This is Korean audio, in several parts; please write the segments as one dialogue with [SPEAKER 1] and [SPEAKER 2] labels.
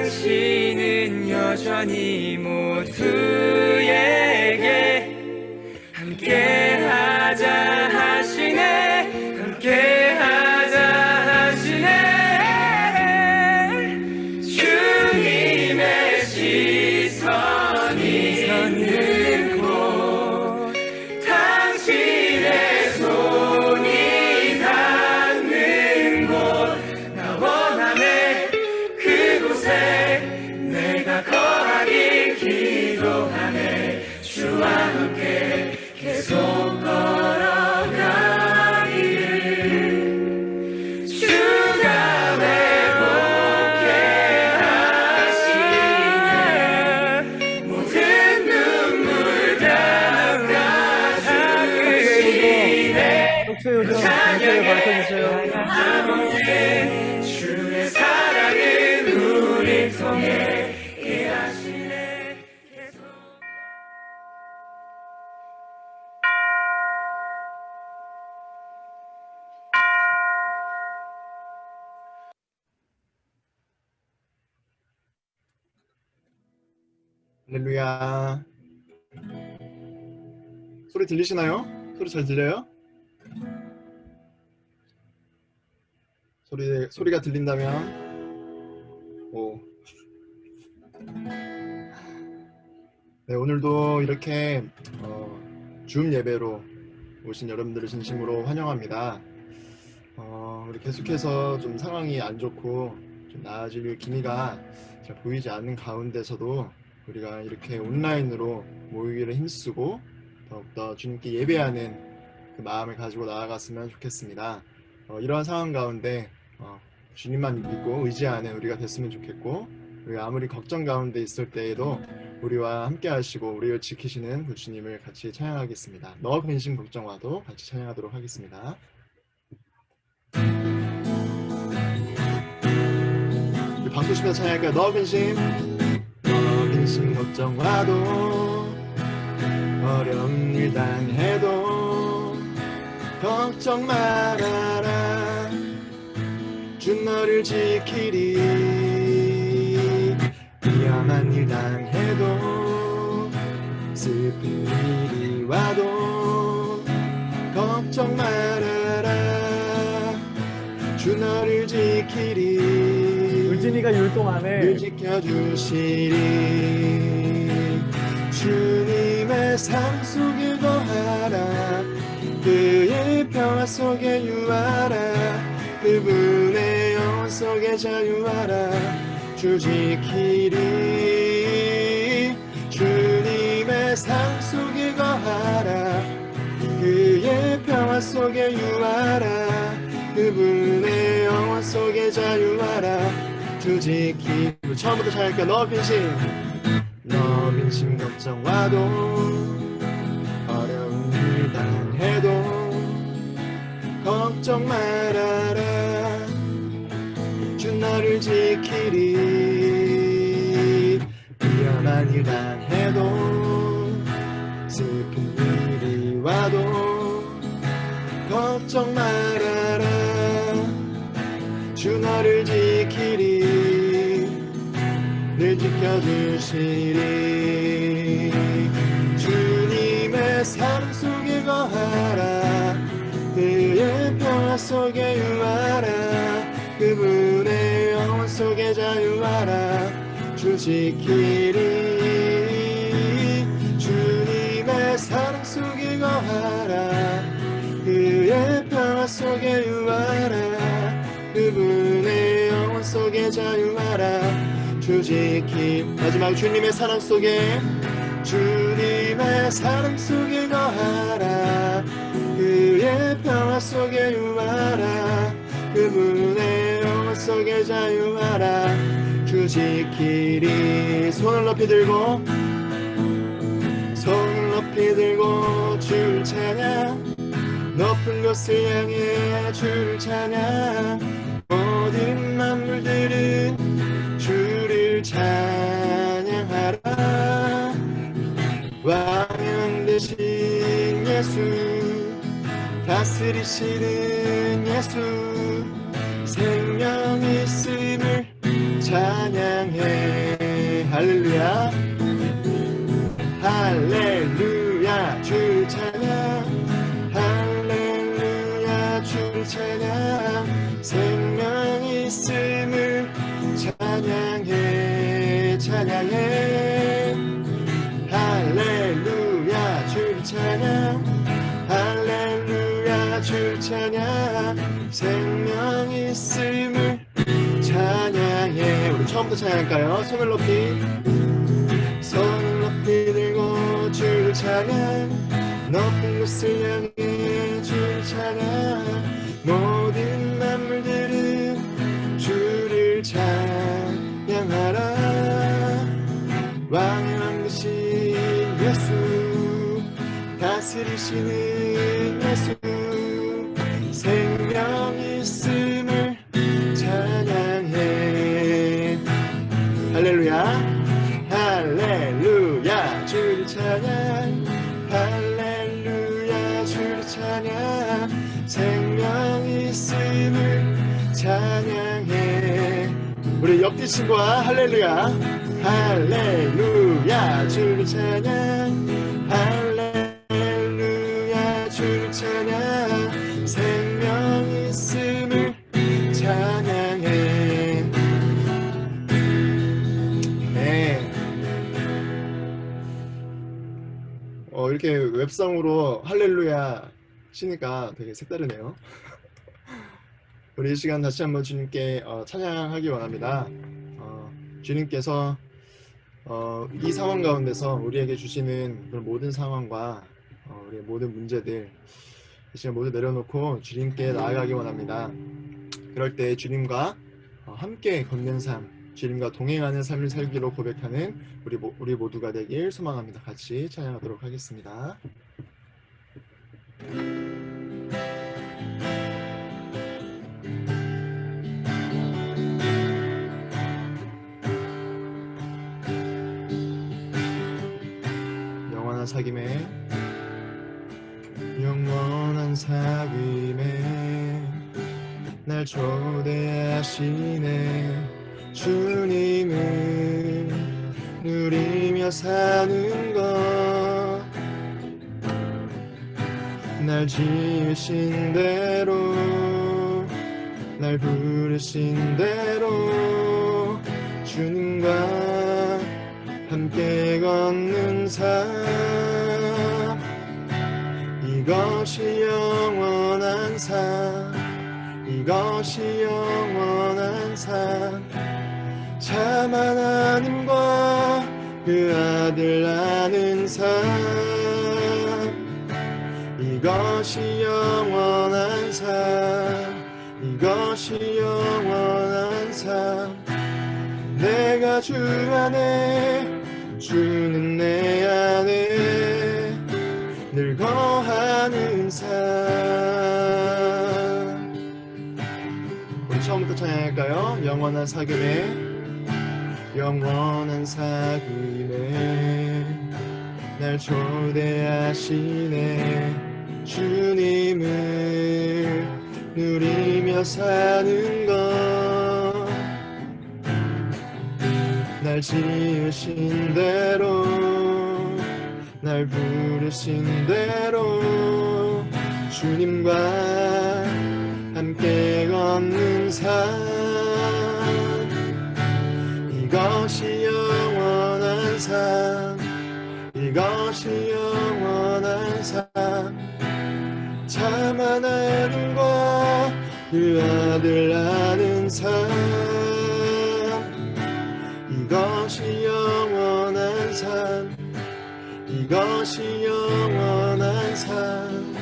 [SPEAKER 1] 당신은 여전히 모두에게 함께하자 하시네. 함께하자 하시네. 주님의 시선이 있는 곳, 당신의 손이 닿는 곳, 나 원하네. 그곳에 내가 거하길 기도하네. 주와 함께 계속 걸어가기를. 주가 회복해 하시네. 모든 눈물 닦아주시네. 찬양을 밝혀주세요. 주의 사랑은 우릴 통해 일하시네. 계속.
[SPEAKER 2] 할렐루야. 소리 들리시나요? 소리 잘 들려요? 소리가 들린다면 오. 네, 오늘도 이렇게 줌 예배로 오신 여러분들을 진심으로 환영합니다. 우리 계속해서 좀 상황이 안 좋고 좀 나아질 기미가 잘 보이지 않는 가운데서도 우리가 이렇게 온라인으로 모이기를 힘쓰고 더욱더 주님께 예배하는 그 마음을 가지고 나아갔으면 좋겠습니다. 이러한 상황 가운데 주님만 믿고 의지하는 우리가 됐으면 좋겠고, 우리가 아무리 걱정 가운데 있을 때에도 우리와 함께 하시고 우리를 지키시는 그 주님을 같이 찬양하겠습니다. 너 근심 걱정와도 같이 찬양하도록 하겠습니다. 우리 박수 치며 찬양할까요? 너 근심 걱정와도 어려운 일 당해도 걱정 말아라. 주 너를 지키리. 위험한 일 당해도 슬픈 일이 와도 걱정 말아라. 주 너를 지키리.
[SPEAKER 3] 울진이가 율동하네.
[SPEAKER 2] 늘 지켜주시리. 주님의 삶 속에 거하라. 그의 평화 속에 유하라. 그분의 영혼 속에 자유하라. 주 지키리. 주님의 삶 속에 거하라. 그의 평화 속에 유하라. 그분의 영혼 속에 자유하라. 주 지키리. 처음부터 잘 할게요. 너 근심 걱정와도 어려운 일 당해도 걱정 말아라. 주 너를 지키리. 위험한 일 당해도 슬픈 일이 와도 걱정 말아라. 주 너를 지키리. 늘 지켜주시리. 주님의 삶 속에 거하라. 그의 평화 속에 유하라. 그분의 영혼 속에 자유하라. 주 지키리. 주님의 사랑 속에 거하라. 그의 평화 속에 유하라. 그분의 영혼 속에 자유하라. 주 지키. 마지막 주님의 사랑 속에, 주님의 사랑 속에 거하라. 그의 평화 속에 유하라. 그분의 영혼 속에 자유하라. 주 지키리. 손을 높이 들고 주를 찬양. 높은 곳을 향해 주를 찬양. 모든 만물들은 주를 찬양하라. 왕은 되신 예수, 다스리시는 예수, 생명 있음을 찬양해 할렐루야 할렐루야 주를 찬양 할렐루야 주를 찬양 생명 있음을 찬양해 찬양해 할렐루야 주를 찬양 할렐루야 주를 찬양 생명 있음을 찬양해. 우리 처음부터 찬양할까요? 손을 높이 들고 주를 찬양 높은 곳을 향해 주를 찬양 모든 만물들은 주를 찬양하라 왕의 왕 되신 예수 다스리시는 예수 생명 있음을 찬양해 할렐루야 할렐루야 주를 찬양 할렐루야 주를 찬양 생명 있음을 찬양해 우리 옆뒤 친구와 할렐루야 할렐루야 주를 찬양 할렐루야 주를 찬양 생명 있음을 찬양해 네. 이렇게 웹상으로 할렐루야 치니까 되게 색다르네요. 우리 이 시간 다시 한번 주님께 찬양하기 원합니다. 주님께서 이 상황 가운데서 우리에게 주시는 그런 모든 상황과 우리의 모든 문제들 이 시간 모두 내려놓고 주님께 나아가기 원합니다. 그럴 때 주님과 함께 걷는 삶 주님과 동행하는 삶을 살기로 고백하는 우리 모두가 되길 소망합니다. 같이 찬양하도록 하겠습니다. 영원한 사귐에 날 초대하시네 주님을 누리며 사는 것 날 지으신 대로 날 부르신 대로 주님과 함께 걷는 삶 이것이 영원한 삶 이것이 영원한 삶 참 하나님과 그 아들 아는 삶 이것이 영원한 삶 이것이 영원한 삶 내가 주 안에 주는 내 안에 늘 거하는 삶 우리 처음부터 찬양할까요? 영원한 사귐에 날 초대하시네 주님을 누리며 사는 것 날 지으신 대로 날 부르신 대로 주님과 함께 걷는 삶 이것이 영원한 삶 이것이 영원한 삶 참 하나님과 그 아들 아는 삶 이것이 영원한 삶 이것이 영원한 삶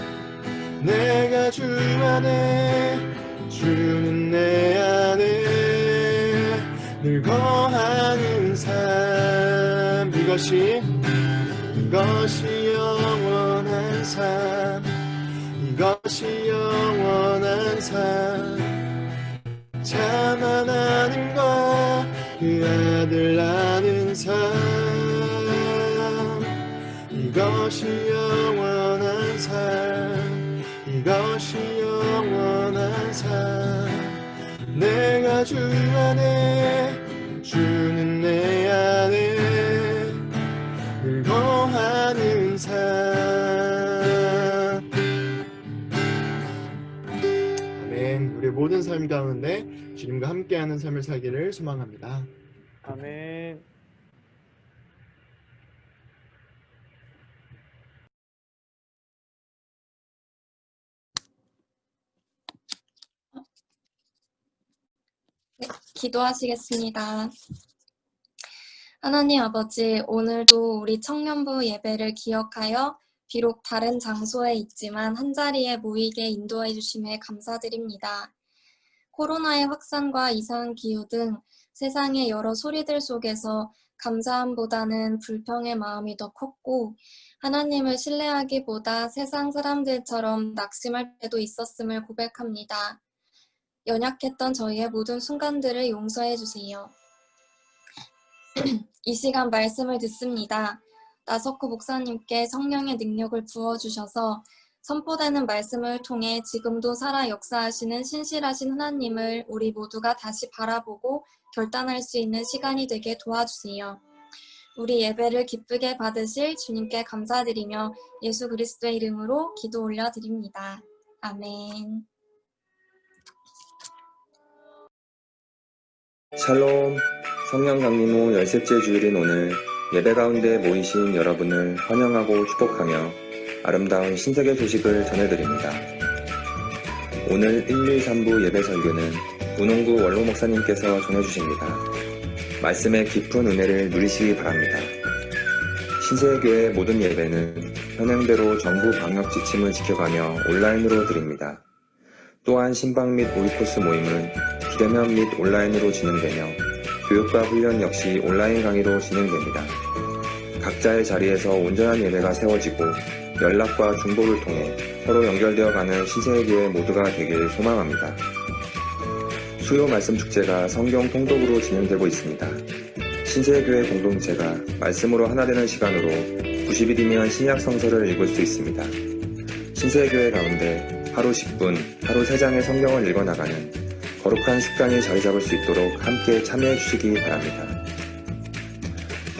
[SPEAKER 2] 내가 주 안에 주는 내 안에 늘 거하는 삶 이것이 영원한 삶 이것이 영원한 삶 참 하나님과 그 아들 아는 삶 이것이 영원한 삶 이것이 영원한 삶 내가 주 안에 주는 내 안에 가운데 주님과 함께하는 삶을 살기를 소망합니다.
[SPEAKER 1] 아멘.
[SPEAKER 3] 기도하시겠습니다. 하나님 아버지, 오늘도 우리 청년부 예배를 기억하여 비록 다른 장소에 있지만 한자리에 모이게 인도해 주심에 감사드립니다. 코로나의 확산과 이상 기후 등 세상의 여러 소리들 속에서 감사함보다는 불평의 마음이 더 컸고 하나님을 신뢰하기보다 세상 사람들처럼 낙심할 때도 있었음을 고백합니다. 연약했던 저희의 모든 순간들을 용서해 주세요. 이 시간 말씀을 듣습니다. 나석호 목사님께 성령의 능력을 부어주셔서 선포되는 말씀을 통해 지금도 살아 역사하시는 신실하신 하나님을 우리 모두가 다시 바라보고 결단할 수 있는 시간이 되게 도와주세요. 우리 예배를 기쁘게 받으실 주님께 감사드리며 예수 그리스도의 이름으로 기도 올려드립니다. 아멘.
[SPEAKER 4] 샬롬, 성령 강림후 13째 주일인 오늘 예배 가운데 모이신 여러분을 환영하고 축복하며 아름다운 신세계 소식을 전해드립니다. 오늘 1, 2, 3부 예배 설교는 문홍구 원로 목사님께서 전해주십니다. 말씀의 깊은 은혜를 누리시기 바랍니다. 신세계교회 모든 예배는 현행대로 정부 방역 지침을 지켜가며 온라인으로 드립니다. 또한 신방 및 오이코스 모임은 비대면 및 온라인으로 진행되며 교육과 훈련 역시 온라인 강의로 진행됩니다. 각자의 자리에서 온전한 예배가 세워지고 연락과 중보를 통해 서로 연결되어가는 신세계교회 모두가 되길 소망합니다. 수요 말씀 축제가 성경 통독으로 진행되고 있습니다. 신세계교회 공동체가 말씀으로 하나 되는 시간으로 90일이면 신약 성서를 읽을 수 있습니다. 신세계교회 가운데 하루 10분, 하루 3장의 성경을 읽어나가는 거룩한 습관이 자리 잡을 수 있도록 함께 참여해 주시기 바랍니다.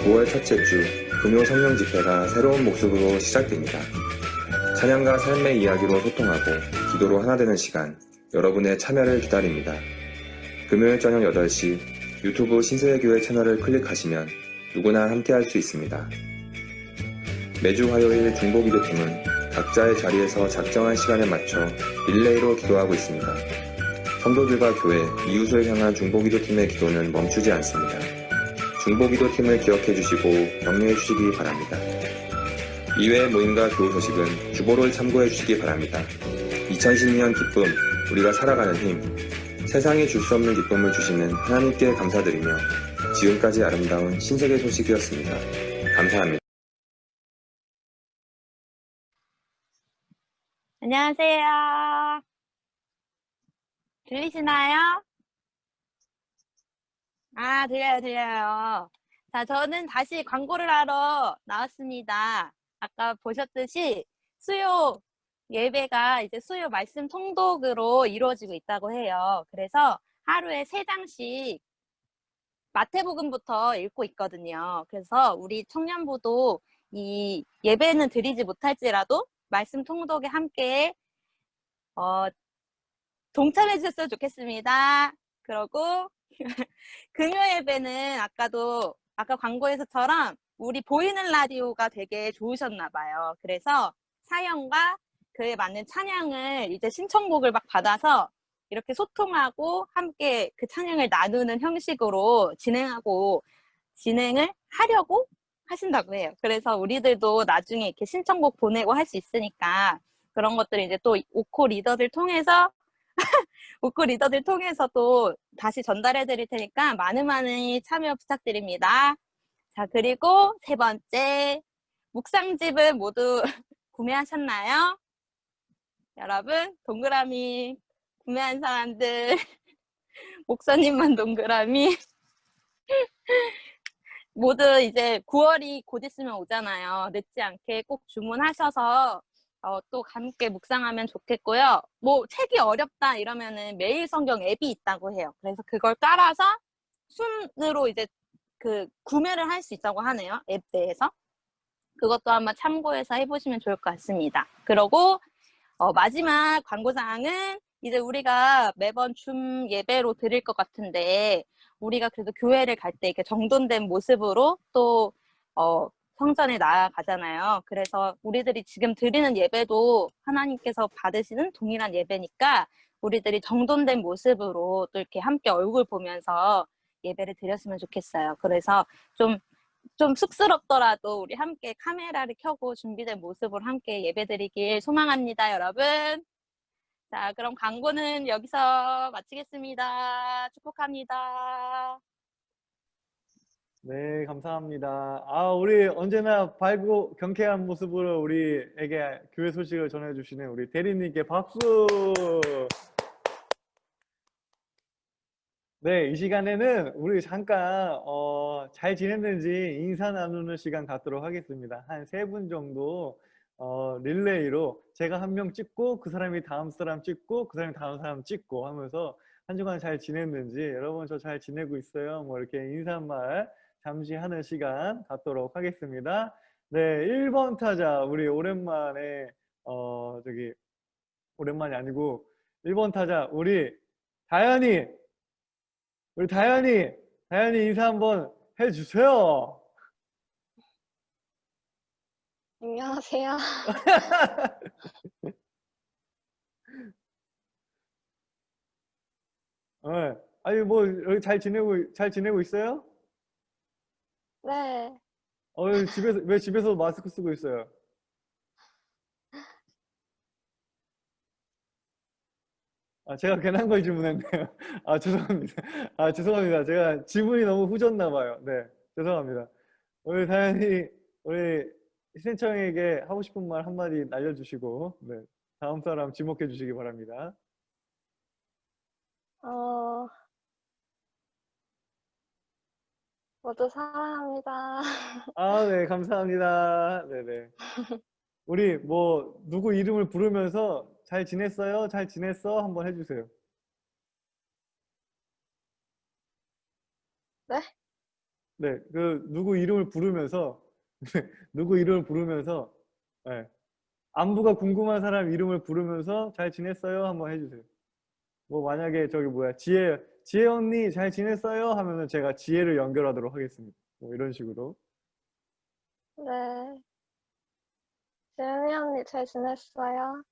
[SPEAKER 4] 9월 첫째 주 금요 성령 집회가 새로운 모습으로 시작됩니다. 찬양과 삶의 이야기로 소통하고 기도로 하나 되는 시간, 여러분의 참여를 기다립니다. 금요일 저녁 8시 유튜브 신세계교회 채널을 클릭하시면 누구나 함께할 수 있습니다. 매주 화요일 중보기도팀은 각자의 자리에서 작정한 시간에 맞춰 릴레이로 기도하고 있습니다. 성도들과 교회, 이웃을 향한 중보기도팀의 기도는 멈추지 않습니다. 중보기도팀을 기억해 주시고 격려해 주시기 바랍니다. 이외의 모임과 교우 소식은 주보를 참고해 주시기 바랍니다. 2012년 기쁨, 우리가 살아가는 힘, 세상이 줄 수 없는 기쁨을 주시는 하나님께 감사드리며 지금까지 아름다운 신세계 소식이었습니다. 감사합니다.
[SPEAKER 5] 안녕하세요. 들리시나요? 아, 들려요. 자, 저는 다시 광고를 하러 나왔습니다. 아까 보셨듯이 수요 예배가 이제 수요 말씀 통독으로 이루어지고 있다고 해요. 그래서 하루에 3장씩 마태복음부터 읽고 있거든요. 그래서 우리 청년부도 이 예배는 드리지 못할지라도 말씀 통독에 함께 동참해 주셨으면 좋겠습니다. 그리고 금요 예배는 아까 광고에서처럼 우리 보이는 라디오가 되게 좋으셨나 봐요. 그래서 사연과 그에 맞는 찬양을 이제 신청곡을 막 받아서 이렇게 소통하고 함께 그 찬양을 나누는 형식으로 진행을 하려고 하신다고 해요. 그래서 우리들도 나중에 이렇게 신청곡 보내고 할 수 있으니까 그런 것들을 이제 또 오코 리더들 통해서 또 다시 전달해 드릴 테니까 많은 참여 부탁드립니다. 자, 그리고 3번째, 묵상집을 모두 구매하셨나요? 여러분, 동그라미 구매한 사람들, 목사님만 동그라미. 모두 이제 9월이 곧 있으면 오잖아요. 늦지 않게 꼭 주문하셔서 또 함께 묵상하면 좋겠고요. 뭐 책이 어렵다 이러면은 매일 성경 앱이 있다고 해요. 그래서 그걸 깔아서 순으로 이제 그 구매를 할 수 있다고 하네요. 앱 내에서. 그것도 한번 참고해서 해보시면 좋을 것 같습니다. 그리고 마지막 광고사항은 이제 우리가 매번 줌 예배로 드릴 것 같은데 우리가 그래도 교회를 갈 때 이렇게 정돈된 모습으로 또 성전에 나아가잖아요. 그래서 우리들이 지금 드리는 예배도 하나님께서 받으시는 동일한 예배니까 우리들이 정돈된 모습으로 또 이렇게 함께 얼굴 보면서 예배를 드렸으면 좋겠어요. 그래서 좀 쑥스럽더라도 우리 함께 카메라를 켜고 준비된 모습으로 함께 예배드리길 소망합니다, 여러분. 자, 그럼 광고는 여기서 마치겠습니다. 축복합니다.
[SPEAKER 1] 네, 감사합니다. 우리 언제나 밝고 경쾌한 모습으로 우리에게 교회 소식을 전해주시는 우리 대리님께 박수! 네, 이 시간에는 우리 잠깐 잘 지냈는지 인사 나누는 시간 갖도록 하겠습니다. 한 3분 정도 릴레이로 제가 한 명 찍고 그 사람이 다음 사람 찍고 그 사람이 다음 사람 찍고 하면서 한 주간 잘 지냈는지 여러분 저 잘 지내고 있어요? 뭐 이렇게 인사말 잠시 하는 시간 갖도록 하겠습니다. 네, 1번 타자 우리 오랜만에 오랜만이 아니고 1번 타자 우리 다현이 인사 한번 해주세요.
[SPEAKER 3] 안녕하세요.
[SPEAKER 1] 네. 아니 뭐 여기 잘 지내고 있어요?
[SPEAKER 3] 네.
[SPEAKER 1] 왜 집에서 마스크 쓰고 있어요? 제가 괜한 걸 질문했네요. 죄송합니다. 죄송합니다. 제가 질문이 너무 후졌나 봐요. 네, 죄송합니다. 우리 다현이 우리 희생청에게 하고 싶은 말 한마디 날려주시고, 네, 다음 사람 지목해 주시기 바랍니다.
[SPEAKER 3] 모두 사랑합니다.
[SPEAKER 1] 네, 감사합니다. 네네. 우리 뭐 누구 이름을 부르면서 잘 지냈어요? 잘 지냈어? 한번 해주세요.
[SPEAKER 3] 네?
[SPEAKER 1] 네, 누구 이름을 부르면서 네, 안부가 궁금한 사람 이름을 부르면서 잘 지냈어요? 한번 해주세요. 뭐 만약에 지혜 언니 잘 지냈어요? 하면은 제가 지혜를 연결하도록 하겠습니다. 뭐 이런 식으로.
[SPEAKER 3] 네. 지은이 언니 잘 지냈어요?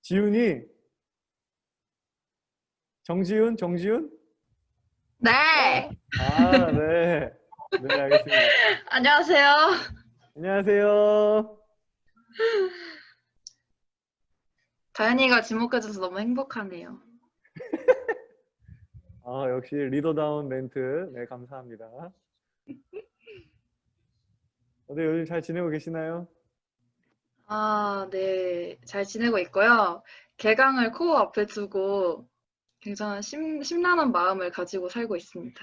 [SPEAKER 1] 지훈이, 정지훈?
[SPEAKER 6] 네,
[SPEAKER 1] 네. 네, 알겠습니다.
[SPEAKER 6] 안녕하세요.
[SPEAKER 1] 안녕하세요.
[SPEAKER 6] 다현이가 지목해줘서 너무 행복하네요.
[SPEAKER 1] 역시 리더다운 멘트. 네, 감사합니다. 네, 요즘 잘 지내고 계시나요?
[SPEAKER 6] 네, 잘 지내고 있고요. 개강을 코앞에 두고 굉장한 심란한 마음을 가지고 살고 있습니다.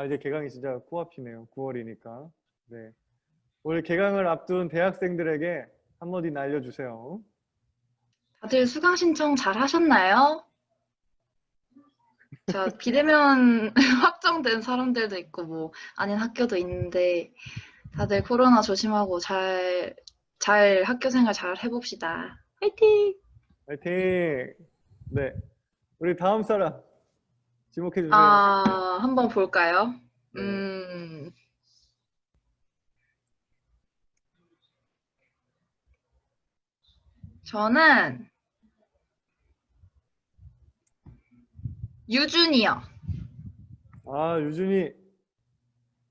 [SPEAKER 1] 이제 개강이 진짜 코앞이네요. 9월이니까. 네. 오늘 개강을 앞둔 대학생들에게 한마디 날려주세요.
[SPEAKER 6] 다들 수강 신청 잘 하셨나요? 자, 비대면 확정된 사람들도 있고 뭐 아닌 학교도 있는데 다들 코로나 조심하고 잘 학교 생활 잘 해봅시다. 화이팅!
[SPEAKER 1] 화이팅! 네. 우리 다음 사람 지목해 주세요.
[SPEAKER 6] 한번 볼까요?
[SPEAKER 1] 네.
[SPEAKER 6] 저는 유준이요.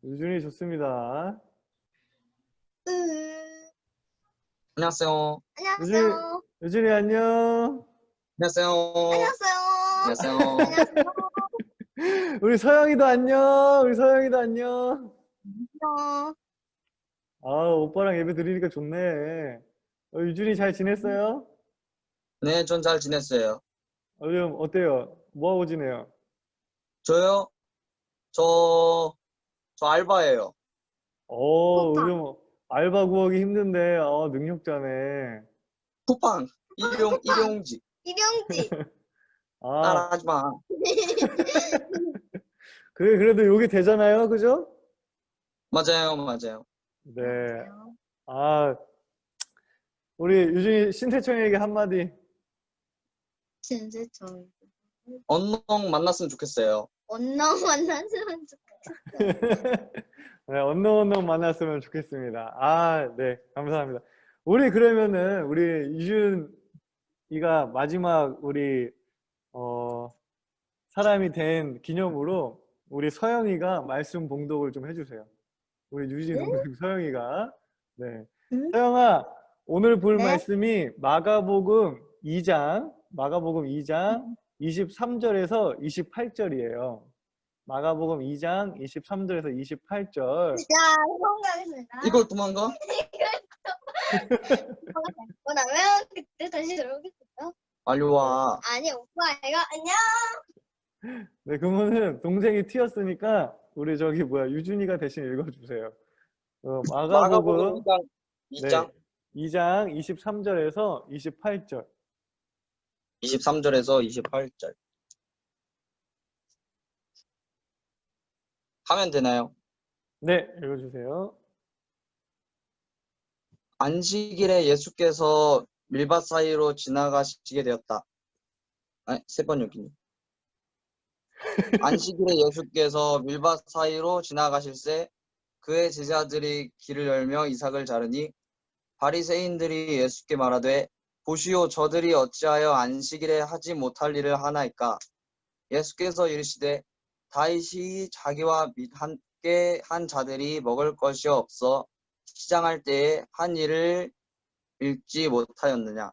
[SPEAKER 1] 유준이 좋습니다.
[SPEAKER 7] 안녕하세요.
[SPEAKER 1] 유준이 안녕.
[SPEAKER 7] 안녕하세요. 안녕하세요.
[SPEAKER 1] 우리 서영이도 안녕. 안녕. 오빠랑 예배 드리니까 좋네. 유준이 잘 지냈어요?
[SPEAKER 7] 네, 전 잘 지냈어요.
[SPEAKER 1] 요즘 어때요? 뭐하고 지내요?
[SPEAKER 7] 저요? 저 알바예요.
[SPEAKER 1] 요즘 알바 구하기 힘든데, 능력자네.
[SPEAKER 7] 쿠팡, 일용직. 따라하지 마.
[SPEAKER 1] 그래도 요게 되잖아요. 그죠?
[SPEAKER 7] 맞아요.
[SPEAKER 1] 네. 우리 유준이 신세청에게 한마디.
[SPEAKER 8] 진세청.
[SPEAKER 7] 언농 만났으면 좋겠어요.
[SPEAKER 8] 언능 만났으면 좋겠어요.
[SPEAKER 1] 네, 언능 만났으면 좋겠습니다. 아, 네, 감사합니다. 우리 그러면은 우리 유준이가 마지막 우리 사람이 된 기념으로 우리 서영이가 말씀 봉독을 좀 해주세요. 우리 유진이 동생 서영이가. 네.
[SPEAKER 8] 응?
[SPEAKER 1] 서영아, 오늘 볼
[SPEAKER 8] 네?
[SPEAKER 1] 말씀이 마가복음 2장 23절에서 28절이에요. 마가복음 2장 23절에서 28절.
[SPEAKER 8] 자, 성공하겠습니다.
[SPEAKER 7] 이걸 도망가?
[SPEAKER 8] 나 왜 그때 다시 들어오겠어요?
[SPEAKER 7] 빨리 와.
[SPEAKER 8] 아니, 오빠, 이거 안녕.
[SPEAKER 1] 네, 그러면은 동생이 튀었으니까 우리 저기 유준이가 대신 읽어주세요. 마가복음
[SPEAKER 7] 마가복음 2장
[SPEAKER 1] 2장 23절에서 28절.
[SPEAKER 7] 23절에서 28절. 하면 되나요?
[SPEAKER 1] 네, 읽어주세요.
[SPEAKER 7] 안식일에 예수께서 밀밭 사이로 지나가시게 되었다. 아니, 세 번 여기니. 안식일에 예수께서 밀밭 사이로 지나가실새 그의 제자들이 길을 열며 이삭을 자르니 바리새인들이 예수께 말하되 보시오 저들이 어찌하여 안식일에 하지 못할 일을 하나이까. 예수께서 이르시되 다윗이 자기와 함께 한 자들이 먹을 것이 없어 시장할 때에 한 일을 읽지 못하였느냐.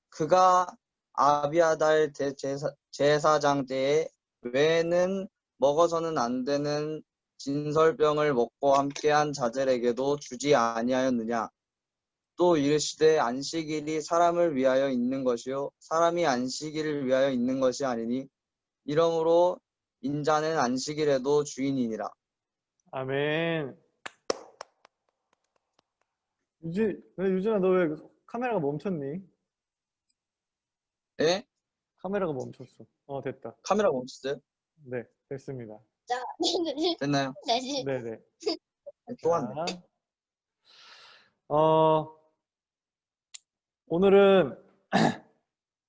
[SPEAKER 7] 그가 아비아달 제사장 때에 외에는 먹어서는 안 되는 진설병을 먹고 함께한 자들에게도 주지 아니하였느냐. 또 이르시되 안식일이 사람을 위하여 있는 것이요 사람이 안식일을 위하여 있는 것이 아니니 이러므로 인자는 안식일에도 주인이니라.
[SPEAKER 1] 아멘. 유준아, 너 왜 카메라가 멈췄니?
[SPEAKER 7] 예?
[SPEAKER 1] 카메라가 멈췄어. 됐다.
[SPEAKER 7] 카메라 멈췄어요?
[SPEAKER 1] 네, 됐습니다.
[SPEAKER 8] 자,
[SPEAKER 7] 됐나요?
[SPEAKER 8] 다시.
[SPEAKER 1] 네네.
[SPEAKER 7] 또 왔네.
[SPEAKER 1] 자, 오늘은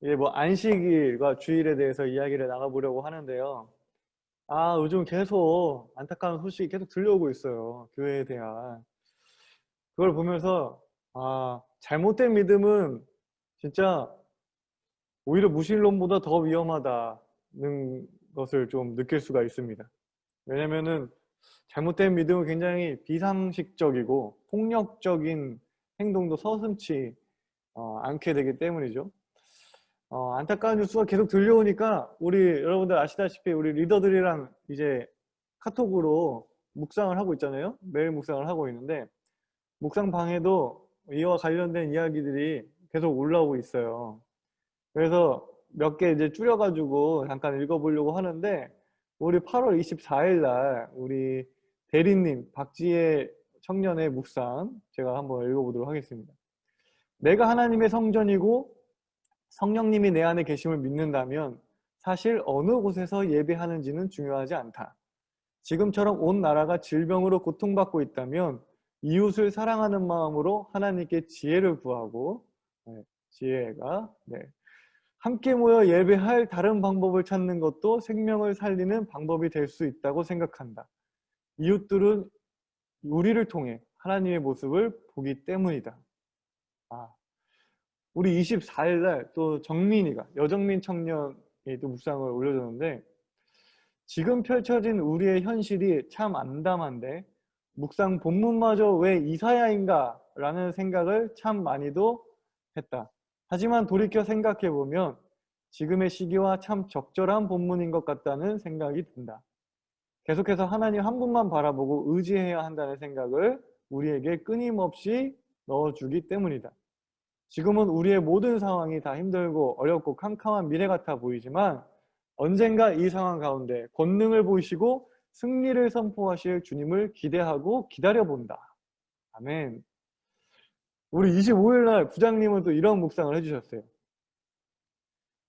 [SPEAKER 1] 이제 안식일과 주일에 대해서 이야기를 나눠보려고 하는데요. 요즘 계속 안타까운 소식이 계속 들려오고 있어요. 교회에 대한. 그걸 보면서 잘못된 믿음은 진짜 오히려 무신론보다 더 위험하다는 것을 좀 느낄 수가 있습니다. 왜냐면은 잘못된 믿음은 굉장히 비상식적이고 폭력적인 행동도 서슴지 않게 되기 때문이죠. 안타까운 뉴스가 계속 들려오니까 우리 여러분들 아시다시피 우리 리더들이랑 이제 카톡으로 묵상을 하고 있잖아요. 매일 묵상을 하고 있는데 묵상방에도 이와 관련된 이야기들이 계속 올라오고 있어요. 그래서 몇 개 이제 줄여가지고 잠깐 읽어보려고 하는데 우리 8월 24일 날 우리 대리님 박지혜 청년의 묵상 제가 한번 읽어보도록 하겠습니다. 내가 하나님의 성전이고 성령님이 내 안에 계심을 믿는다면 사실 어느 곳에서 예배하는지는 중요하지 않다. 지금처럼 온 나라가 질병으로 고통받고 있다면 이웃을 사랑하는 마음으로 하나님께 지혜를 구하고 지혜가 함께 모여 예배할 다른 방법을 찾는 것도 생명을 살리는 방법이 될 수 있다고 생각한다. 이웃들은 우리를 통해 하나님의 모습을 보기 때문이다. 우리 24일 날 또 정민이가 여정민 청년이 또 묵상을 올려줬는데 지금 펼쳐진 우리의 현실이 참 암담한데 묵상 본문마저 왜 이사야인가 라는 생각을 참 많이도 했다. 하지만 돌이켜 생각해보면 지금의 시기와 참 적절한 본문인 것 같다는 생각이 든다. 계속해서 하나님 한 분만 바라보고 의지해야 한다는 생각을 우리에게 끊임없이 넣어주기 때문이다. 지금은 우리의 모든 상황이 다 힘들고 어렵고 캄캄한 미래 같아 보이지만 언젠가 이 상황 가운데 권능을 보이시고 승리를 선포하실 주님을 기대하고 기다려본다. 아멘. 우리 25일 날 부장님은 또 이런 묵상을 해주셨어요.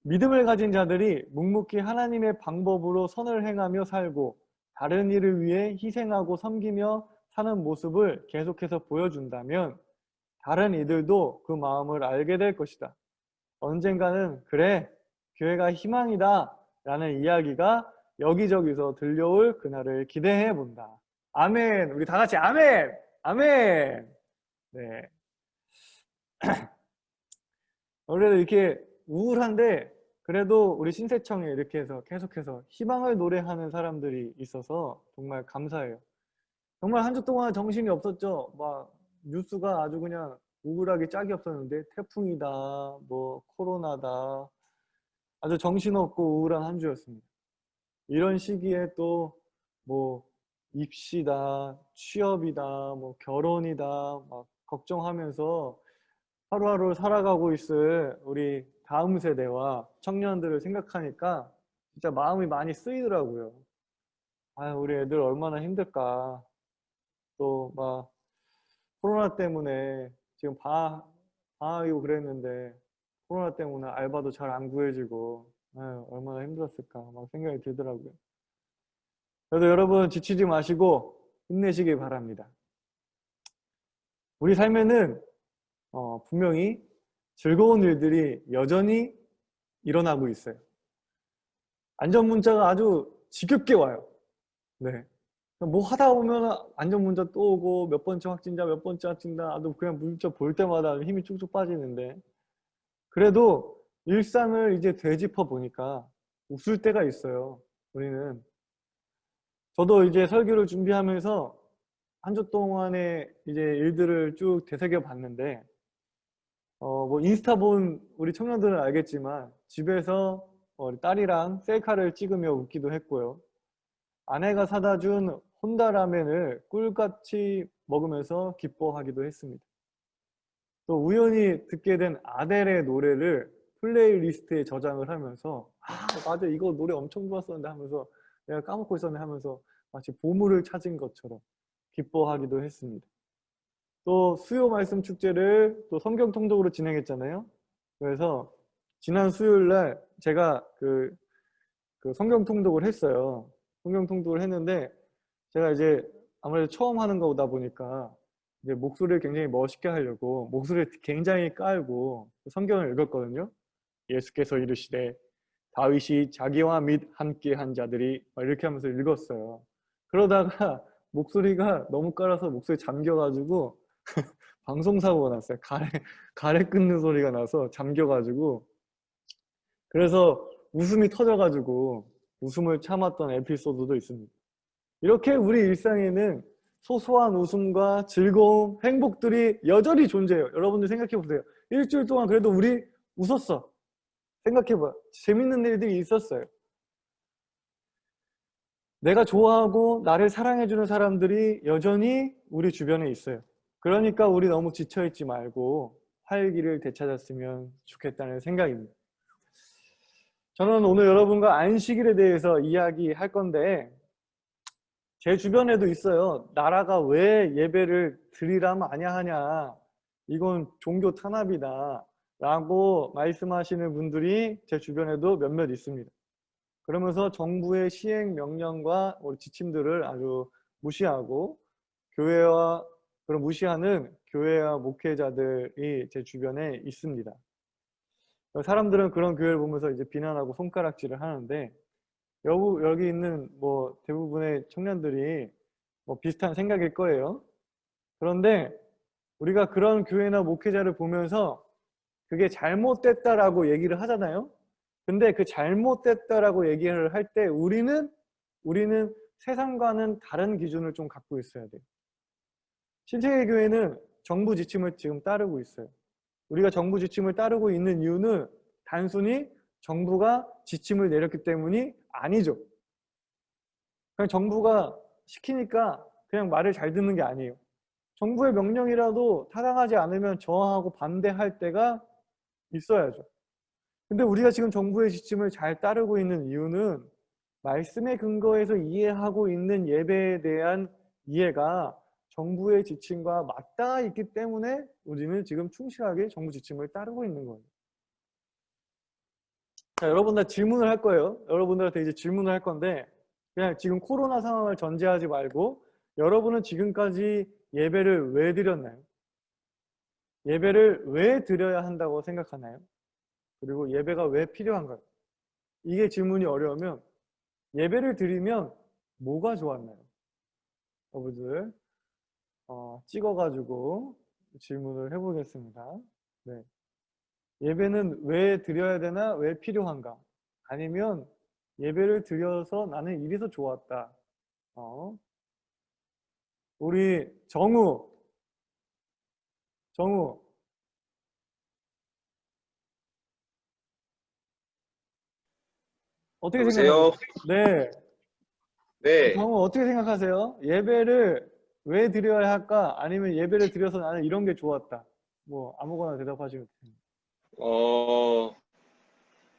[SPEAKER 1] 믿음을 가진 자들이 묵묵히 하나님의 방법으로 선을 행하며 살고 다른 이를 위해 희생하고 섬기며 사는 모습을 계속해서 보여준다면 다른 이들도 그 마음을 알게 될 것이다. 언젠가는 그래, 교회가 희망이다 라는 이야기가 여기저기서 들려올 그날을 기대해 본다. 아멘. 우리 다 같이 아멘. 아멘. 네. 그래도 이렇게 우울한데 그래도 우리 신세청에 이렇게 해서 계속해서 희망을 노래하는 사람들이 있어서 정말 감사해요. 정말 한 주 동안 정신이 없었죠. 막 뉴스가 아주 그냥 우울하게 짝이 없었는데 태풍이다, 뭐 코로나다, 아주 정신없고 우울한 한 주였습니다. 이런 시기에 또 뭐 입시다, 취업이다, 뭐 결혼이다 막 걱정하면서 하루하루 살아가고 있을 우리 다음 세대와 청년들을 생각하니까 진짜 마음이 많이 쓰이더라고요. 아, 우리 애들 얼마나 힘들까. 또 막 코로나 때문에 지금 방학이고 그랬는데 코로나 때문에 알바도 잘 안 구해지고 얼마나 힘들었을까 막 생각이 들더라고요. 그래도 여러분 지치지 마시고 힘내시길 바랍니다. 우리 삶에는 분명히 즐거운 일들이 여전히 일어나고 있어요. 안전 문자가 아주 지겹게 와요. 네. 뭐 하다 보면 안전 문자 또 오고 몇 번째 확진자 몇 번째 확진자 아주 그냥 문자 볼 때마다 힘이 쭉쭉 빠지는데 그래도 일상을 이제 되짚어 보니까 웃을 때가 있어요. 우리는 저도 이제 설교를 준비하면서 한 주 동안의 이제 일들을 쭉 되새겨 봤는데 뭐 인스타 본 우리 청년들은 알겠지만 집에서 우리 딸이랑 셀카를 찍으며 웃기도 했고요. 아내가 사다 준 혼다 라멘을 꿀같이 먹으면서 기뻐하기도 했습니다. 또 우연히 듣게 된 아델의 노래를 플레이리스트에 저장을 하면서 아 맞아 이거 노래 엄청 좋았었는데 하면서 내가 까먹고 있었네 하면서 마치 보물을 찾은 것처럼 기뻐하기도 했습니다. 또 수요 말씀 축제를 또 성경 통독으로 진행했잖아요. 그래서 지난 수요일 날 제가 그 성경 통독을 했어요. 성경 통독을 했는데 제가 이제 아무래도 처음 하는 거다 보니까 이제 목소리를 굉장히 멋있게 하려고 목소리를 굉장히 깔고 성경을 읽었거든요. 예수께서 이르시되 다윗이 자기와 및 함께 한 자들이 이렇게 하면서 읽었어요. 그러다가 목소리가 너무 깔아서 목소리 잠겨가지고 방송사고가 났어요. 가래 끊는 소리가 나서 잠겨가지고 그래서 웃음이 터져가지고 웃음을 참았던 에피소드도 있습니다. 이렇게 우리 일상에는 소소한 웃음과 즐거움, 행복들이 여전히 존재해요. 여러분들 생각해 보세요. 일주일 동안 그래도 우리 웃었어. 생각해봐. 재밌는 일들이 있었어요. 내가 좋아하고 나를 사랑해주는 사람들이 여전히 우리 주변에 있어요. 그러니까 우리 너무 지쳐있지 말고 활기를 되찾았으면 좋겠다는 생각입니다. 저는 오늘 여러분과 안식일에 대해서 이야기할 건데 제 주변에도 있어요. 나라가 왜 예배를 드리라면 아냐 하냐. 이건 종교 탄압이다. 라고 말씀하시는 분들이 제 주변에도 몇몇 있습니다. 그러면서 정부의 시행 명령과 지침들을 아주 무시하고 그런 무시하는 교회와 목회자들이 제 주변에 있습니다. 사람들은 그런 교회를 보면서 이제 비난하고 손가락질을 하는데 여기 있는 뭐 대부분의 청년들이 뭐 비슷한 생각일 거예요. 그런데 우리가 그런 교회나 목회자를 보면서 그게 잘못됐다라고 얘기를 하잖아요. 근데 그 잘못됐다라고 얘기를 할 때 우리는 세상과는 다른 기준을 좀 갖고 있어야 돼요. 신세계교회는 정부 지침을 지금 따르고 있어요. 우리가 정부 지침을 따르고 있는 이유는 단순히 정부가 지침을 내렸기 때문이 아니죠. 그냥 정부가 시키니까 그냥 말을 잘 듣는 게 아니에요. 정부의 명령이라도 타당하지 않으면 저항하고 반대할 때가 있어야죠. 근데 우리가 지금 정부의 지침을 잘 따르고 있는 이유는 말씀의 근거에서 이해하고 있는 예배에 대한 이해가 정부의 지침과 맞닿아 있기 때문에 우리는 지금 충실하게 정부 지침을 따르고 있는 거예요. 자, 여러분들 질문을 할 거예요. 여러분들한테 이제 질문을 할 건데 그냥 지금 코로나 상황을 전제하지 말고 여러분은 지금까지 예배를 왜 드렸나요? 예배를 왜 드려야 한다고 생각하나요? 그리고 예배가 왜 필요한가요? 이게 질문이 어려우면 예배를 드리면 뭐가 좋았나요? 여러분들 찍어가지고 질문을 해보겠습니다. 네. 예배는 왜 드려야 되나? 왜 필요한가? 아니면 예배를 드려서 나는 이래서 좋았다. 우리 정우 어떻게 생각하세요?
[SPEAKER 9] 여보세요?
[SPEAKER 1] 네.
[SPEAKER 9] 네.
[SPEAKER 1] 정우 어떻게 생각하세요? 예배를 왜 드려야 할까? 아니면 예배를 드려서 나는 이런 게 좋았다. 뭐 아무거나 대답하시면 됩니다.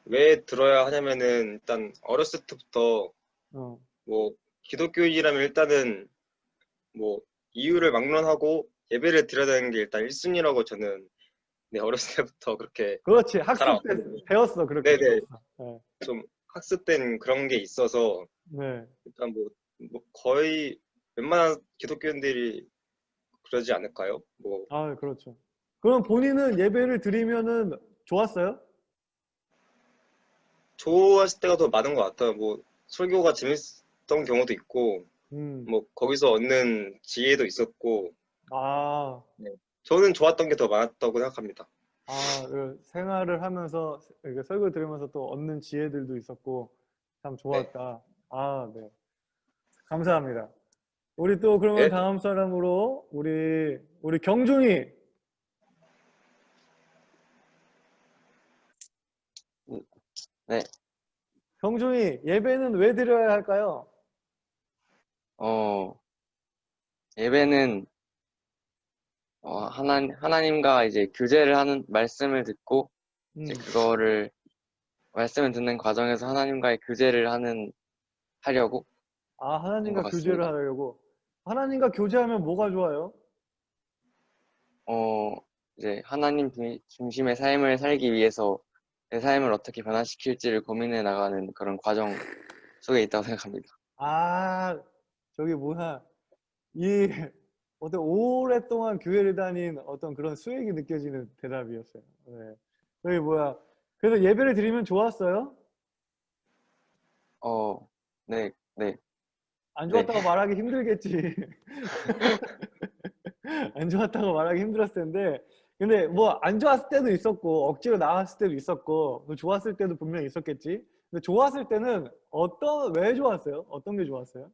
[SPEAKER 9] 왜 들어야 하냐면은 일단 어렸을 때부터
[SPEAKER 1] 어.
[SPEAKER 9] 뭐 기독교인이라면 일단은 뭐 이유를 막론하고 예배를 드려야 되는 게 일단 1순위라고 저는 네, 어렸을 때부터 그렇게
[SPEAKER 1] 그렇지. 학습 때
[SPEAKER 9] 살아왔거든요.
[SPEAKER 1] 배웠어. 그렇게
[SPEAKER 9] 네네.
[SPEAKER 1] 배웠어. 네.
[SPEAKER 9] 좀 학습된 그런 게 있어서
[SPEAKER 1] 네.
[SPEAKER 9] 일단 뭐 거의 웬만한 기독교인들이 그러지 않을까요? 뭐
[SPEAKER 1] 아, 그렇죠. 그럼 본인은 예배를 드리면은 좋았어요?
[SPEAKER 9] 좋아하실 때가 더 많은 것 같아요. 뭐 설교가 재밌었던 경우도 있고 뭐 거기서 얻는 지혜도 있었고
[SPEAKER 1] 아,
[SPEAKER 9] 네. 저는 좋았던 게 더 많았다고 생각합니다.
[SPEAKER 1] 그 생활을 하면서 이렇게 설교 들으면서 또 얻는 지혜들도 있었고 참 좋았다. 아, 네. 감사합니다. 우리 또 그러면
[SPEAKER 9] 네.
[SPEAKER 1] 다음 사람으로 우리 경준이.
[SPEAKER 10] 네.
[SPEAKER 1] 경준이 예배는 왜 드려야 할까요?
[SPEAKER 10] 예배는 하나님과 이제 교제를 하는 말씀을 듣고 이제 그거를 말씀을 듣는 과정에서 하나님과의 교제를 하려고
[SPEAKER 1] 하나님과
[SPEAKER 10] 것
[SPEAKER 1] 교제를
[SPEAKER 10] 같습니다.
[SPEAKER 1] 하려고. 하나님과 교제하면 뭐가 좋아요?
[SPEAKER 10] 이제 하나님 중심의 삶을 살기 위해서 내 삶을 어떻게 변화시킬지를 고민해 나가는 그런 과정 속에 있다고 생각합니다.
[SPEAKER 1] 저기 뭐야. 어떤 오랫동안 교회를 다닌 어떤 그런 수액이 느껴지는 대답이었어요. 네. 저기 뭐야. 그래서 예배를 드리면 좋았어요?
[SPEAKER 10] 네.
[SPEAKER 1] 안 좋았다고 말하기 힘들겠지. 안 좋았다고 말하기 힘들었을 텐데, 근데 뭐 안 좋았을 때도 있었고 억지로 나왔을 때도 있었고 뭐 좋았을 때도 분명히 있었겠지. 근데 좋았을 때는 왜 좋았어요? 어떤 게 좋았어요?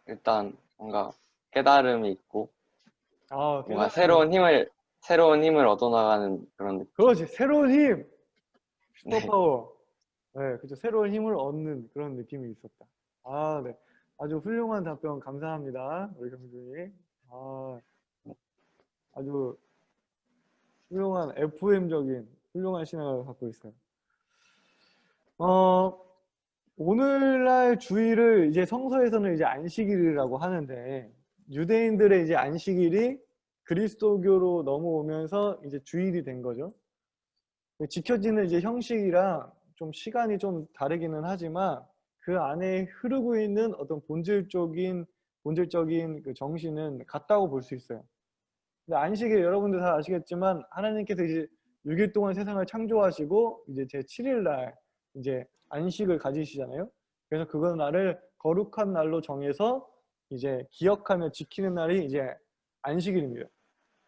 [SPEAKER 10] 일단 뭔가 깨달음이 있고 뭔가
[SPEAKER 1] 깨달음이
[SPEAKER 10] 새로운 힘을 얻어나가는 그런 느낌.
[SPEAKER 1] 그렇지. 새로운 힘.
[SPEAKER 10] 네.
[SPEAKER 1] 슈퍼파워. 네, 그죠. 새로운 힘을 얻는 그런 느낌이 있었다. 네. 아주 훌륭한 답변 감사합니다. 우리 경준이. 아주 훌륭한 FM적인 훌륭한 신앙을 갖고 있어요. 오늘날 주일을 이제 성서에서는 이제 안식일이라고 하는데 유대인들의 이제 안식일이 그리스도교로 넘어오면서 이제 주일이 된 거죠. 지켜지는 이제 형식이랑 좀 시간이 좀 다르기는 하지만 그 안에 흐르고 있는 어떤 본질적인 그 정신은 같다고 볼 수 있어요. 근데 안식일 여러분들 다 아시겠지만 하나님께서 이제 6일 동안 세상을 창조하시고 이제 제 7일 날 이제 안식을 가지시잖아요. 그래서 그 날을 거룩한 날로 정해서 이제 기억하며 지키는 날이 이제 안식일입니다.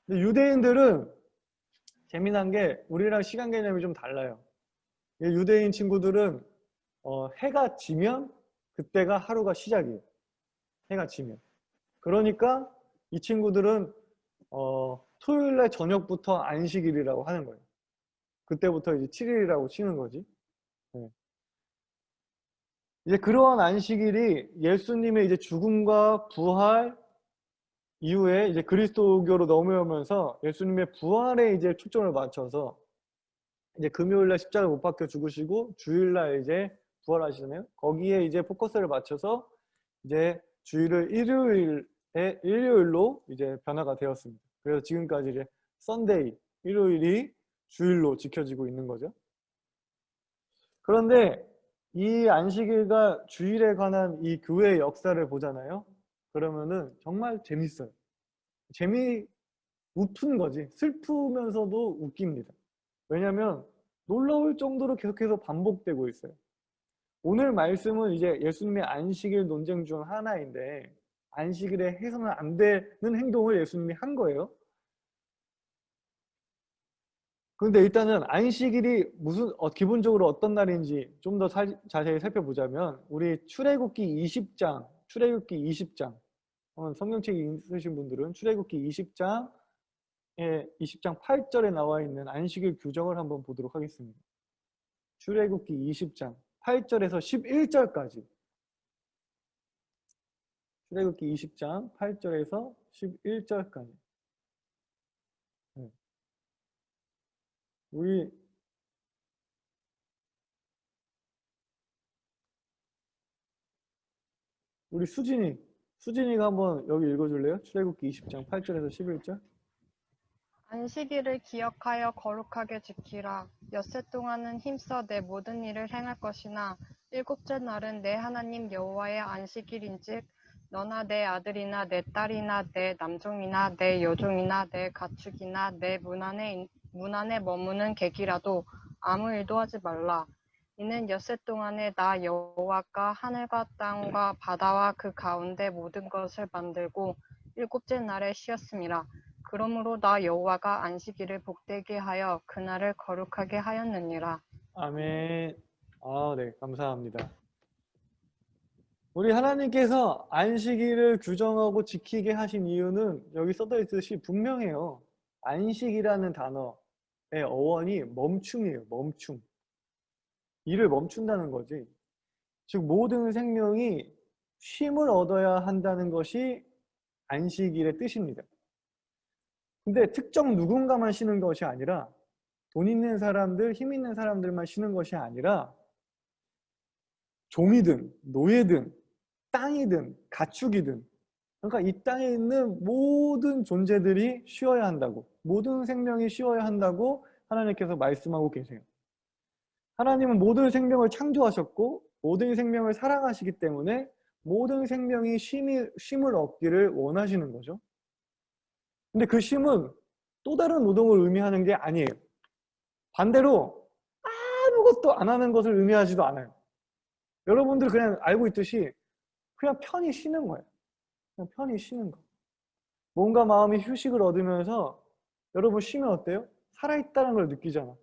[SPEAKER 1] 근데 유대인들은 재미난 게 우리랑 시간 개념이 좀 달라요. 유대인 친구들은 해가 지면 그때가 하루가 시작이에요. 해가 지면. 그러니까 이 친구들은 토요일날 저녁부터 안식일이라고 하는 거예요. 그때부터 이제 7일이라고 치는 거지. 네. 이제 그러한 안식일이 예수님의 이제 죽음과 부활 이후에 이제 그리스도교로 넘어오면서 예수님의 부활에 이제 초점을 맞춰서 이제 금요일날 십자가 못 박혀 죽으시고 주일날 이제 부활하시잖아요. 거기에 이제 포커스를 맞춰서 이제 주일을 일요일로 이제 변화가 되었습니다. 그래서 지금까지 이제 썬데이, 일요일이 주일로 지켜지고 있는 거죠. 그런데 이 안식일과 주일에 관한 이 교회의 역사를 보잖아요. 그러면은 정말 재밌어요. 웃픈 거지. 슬프면서도 웃깁니다. 왜냐하면 놀라울 정도로 계속해서 반복되고 있어요. 오늘 말씀은 이제 예수님의 안식일 논쟁 중 하나인데 안식일에 해서는 안 되는 행동을 예수님이 한 거예요. 그런데 일단은 안식일이 기본적으로 어떤 날인지 좀 더 자세히 살펴보자면 우리 출애굽기 20장 성경책 읽으신 분들은 출애굽기 20장 8절에 나와 있는 안식일 규정을 한번 보도록 하겠습니다. 출애굽기 20장 8절에서 11절까지. 출애굽기 20장 8절에서 11절까지. 우리 수진이가 한번 여기 읽어줄래요? 출애굽기 20장 8절에서 11절.
[SPEAKER 11] 안식일을 기억하여 거룩하게 지키라. 엿새 동안은 힘써 내 모든 일을 행할 것이나 일곱째 날은 내 하나님 여호와의 안식일인즉 너나 내 아들이나 내 딸이나 내 남종이나 내 여종이나 내 가축이나 내 문 안에 머무는 객이라도 아무 일도 하지 말라. 이는 엿새 동안에 나 여호와가 하늘과 땅과 바다와 그 가운데 모든 것을 만들고 일곱째 날에 쉬었음이라. 그러므로 나 여호와가 안식일을 복되게 하여 그날을 거룩하게 하였느니라.
[SPEAKER 1] 아멘. 네, 감사합니다. 우리 하나님께서 안식일을 규정하고 지키게 하신 이유는 여기 써져 있듯이 분명해요. 안식이라는 단어의 어원이 멈춤이에요. 멈춤. 일을 멈춘다는 거지. 즉 모든 생명이 쉼을 얻어야 한다는 것이 안식일의 뜻입니다. 근데 특정 누군가만 쉬는 것이 아니라 돈 있는 사람들, 힘 있는 사람들만 쉬는 것이 아니라 종이든 노예든 땅이든 가축이든, 그러니까 이 땅에 있는 모든 존재들이 쉬어야 한다고, 모든 생명이 쉬어야 한다고 하나님께서 말씀하고 계세요. 하나님은 모든 생명을 창조하셨고 모든 생명을 사랑하시기 때문에 모든 생명이 쉼을 얻기를 원하시는 거죠. 근데 그 쉼은 또 다른 노동을 의미하는 게 아니에요. 반대로 아무것도 안 하는 것을 의미하지도 않아요. 여러분들 그냥 알고 있듯이 그냥 편히 쉬는 거예요. 그냥 편히 쉬는 거. 뭔가 마음이 휴식을 얻으면서 여러분 쉬면 어때요? 살아있다는 걸 느끼잖아.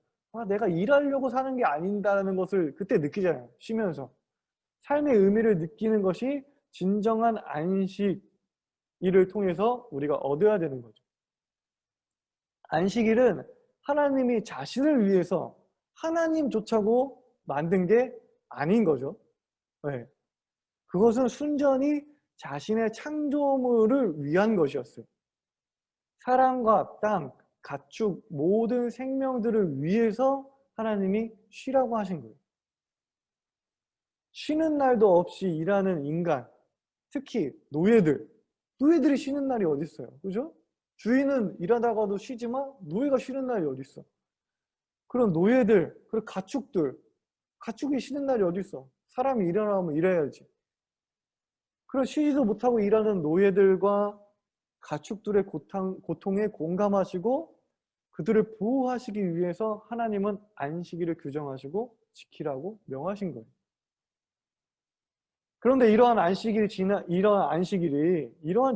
[SPEAKER 1] 내가 일하려고 사는 게 아닌다는 것을 그때 느끼잖아요. 쉬면서. 삶의 의미를 느끼는 것이 진정한 안식일을 통해서 우리가 얻어야 되는 거죠. 안식일은 하나님이 자신을 위해서 하나님조차고 만든 게 아닌 거죠. 네. 그것은 순전히 자신의 창조물을 위한 것이었어요. 사람과 땅, 가축, 모든 생명들을 위해서 하나님이 쉬라고 하신 거예요. 쉬는 날도 없이 일하는 인간, 특히 노예들이 쉬는 날이 어디 있어요? 그죠? 주인은 일하다가도 쉬지만 노예가 쉬는 날이 어디 있어? 그런 노예들, 그리고 가축이 쉬는 날이 어디 있어? 사람이 일어나면 일해야지. 그런 쉬지도 못하고 일하는 노예들과 가축들의 고통에 공감하시고 그들을 보호하시기 위해서 하나님은 안식일을 규정하시고 지키라고 명하신 거예요. 그런데 이러한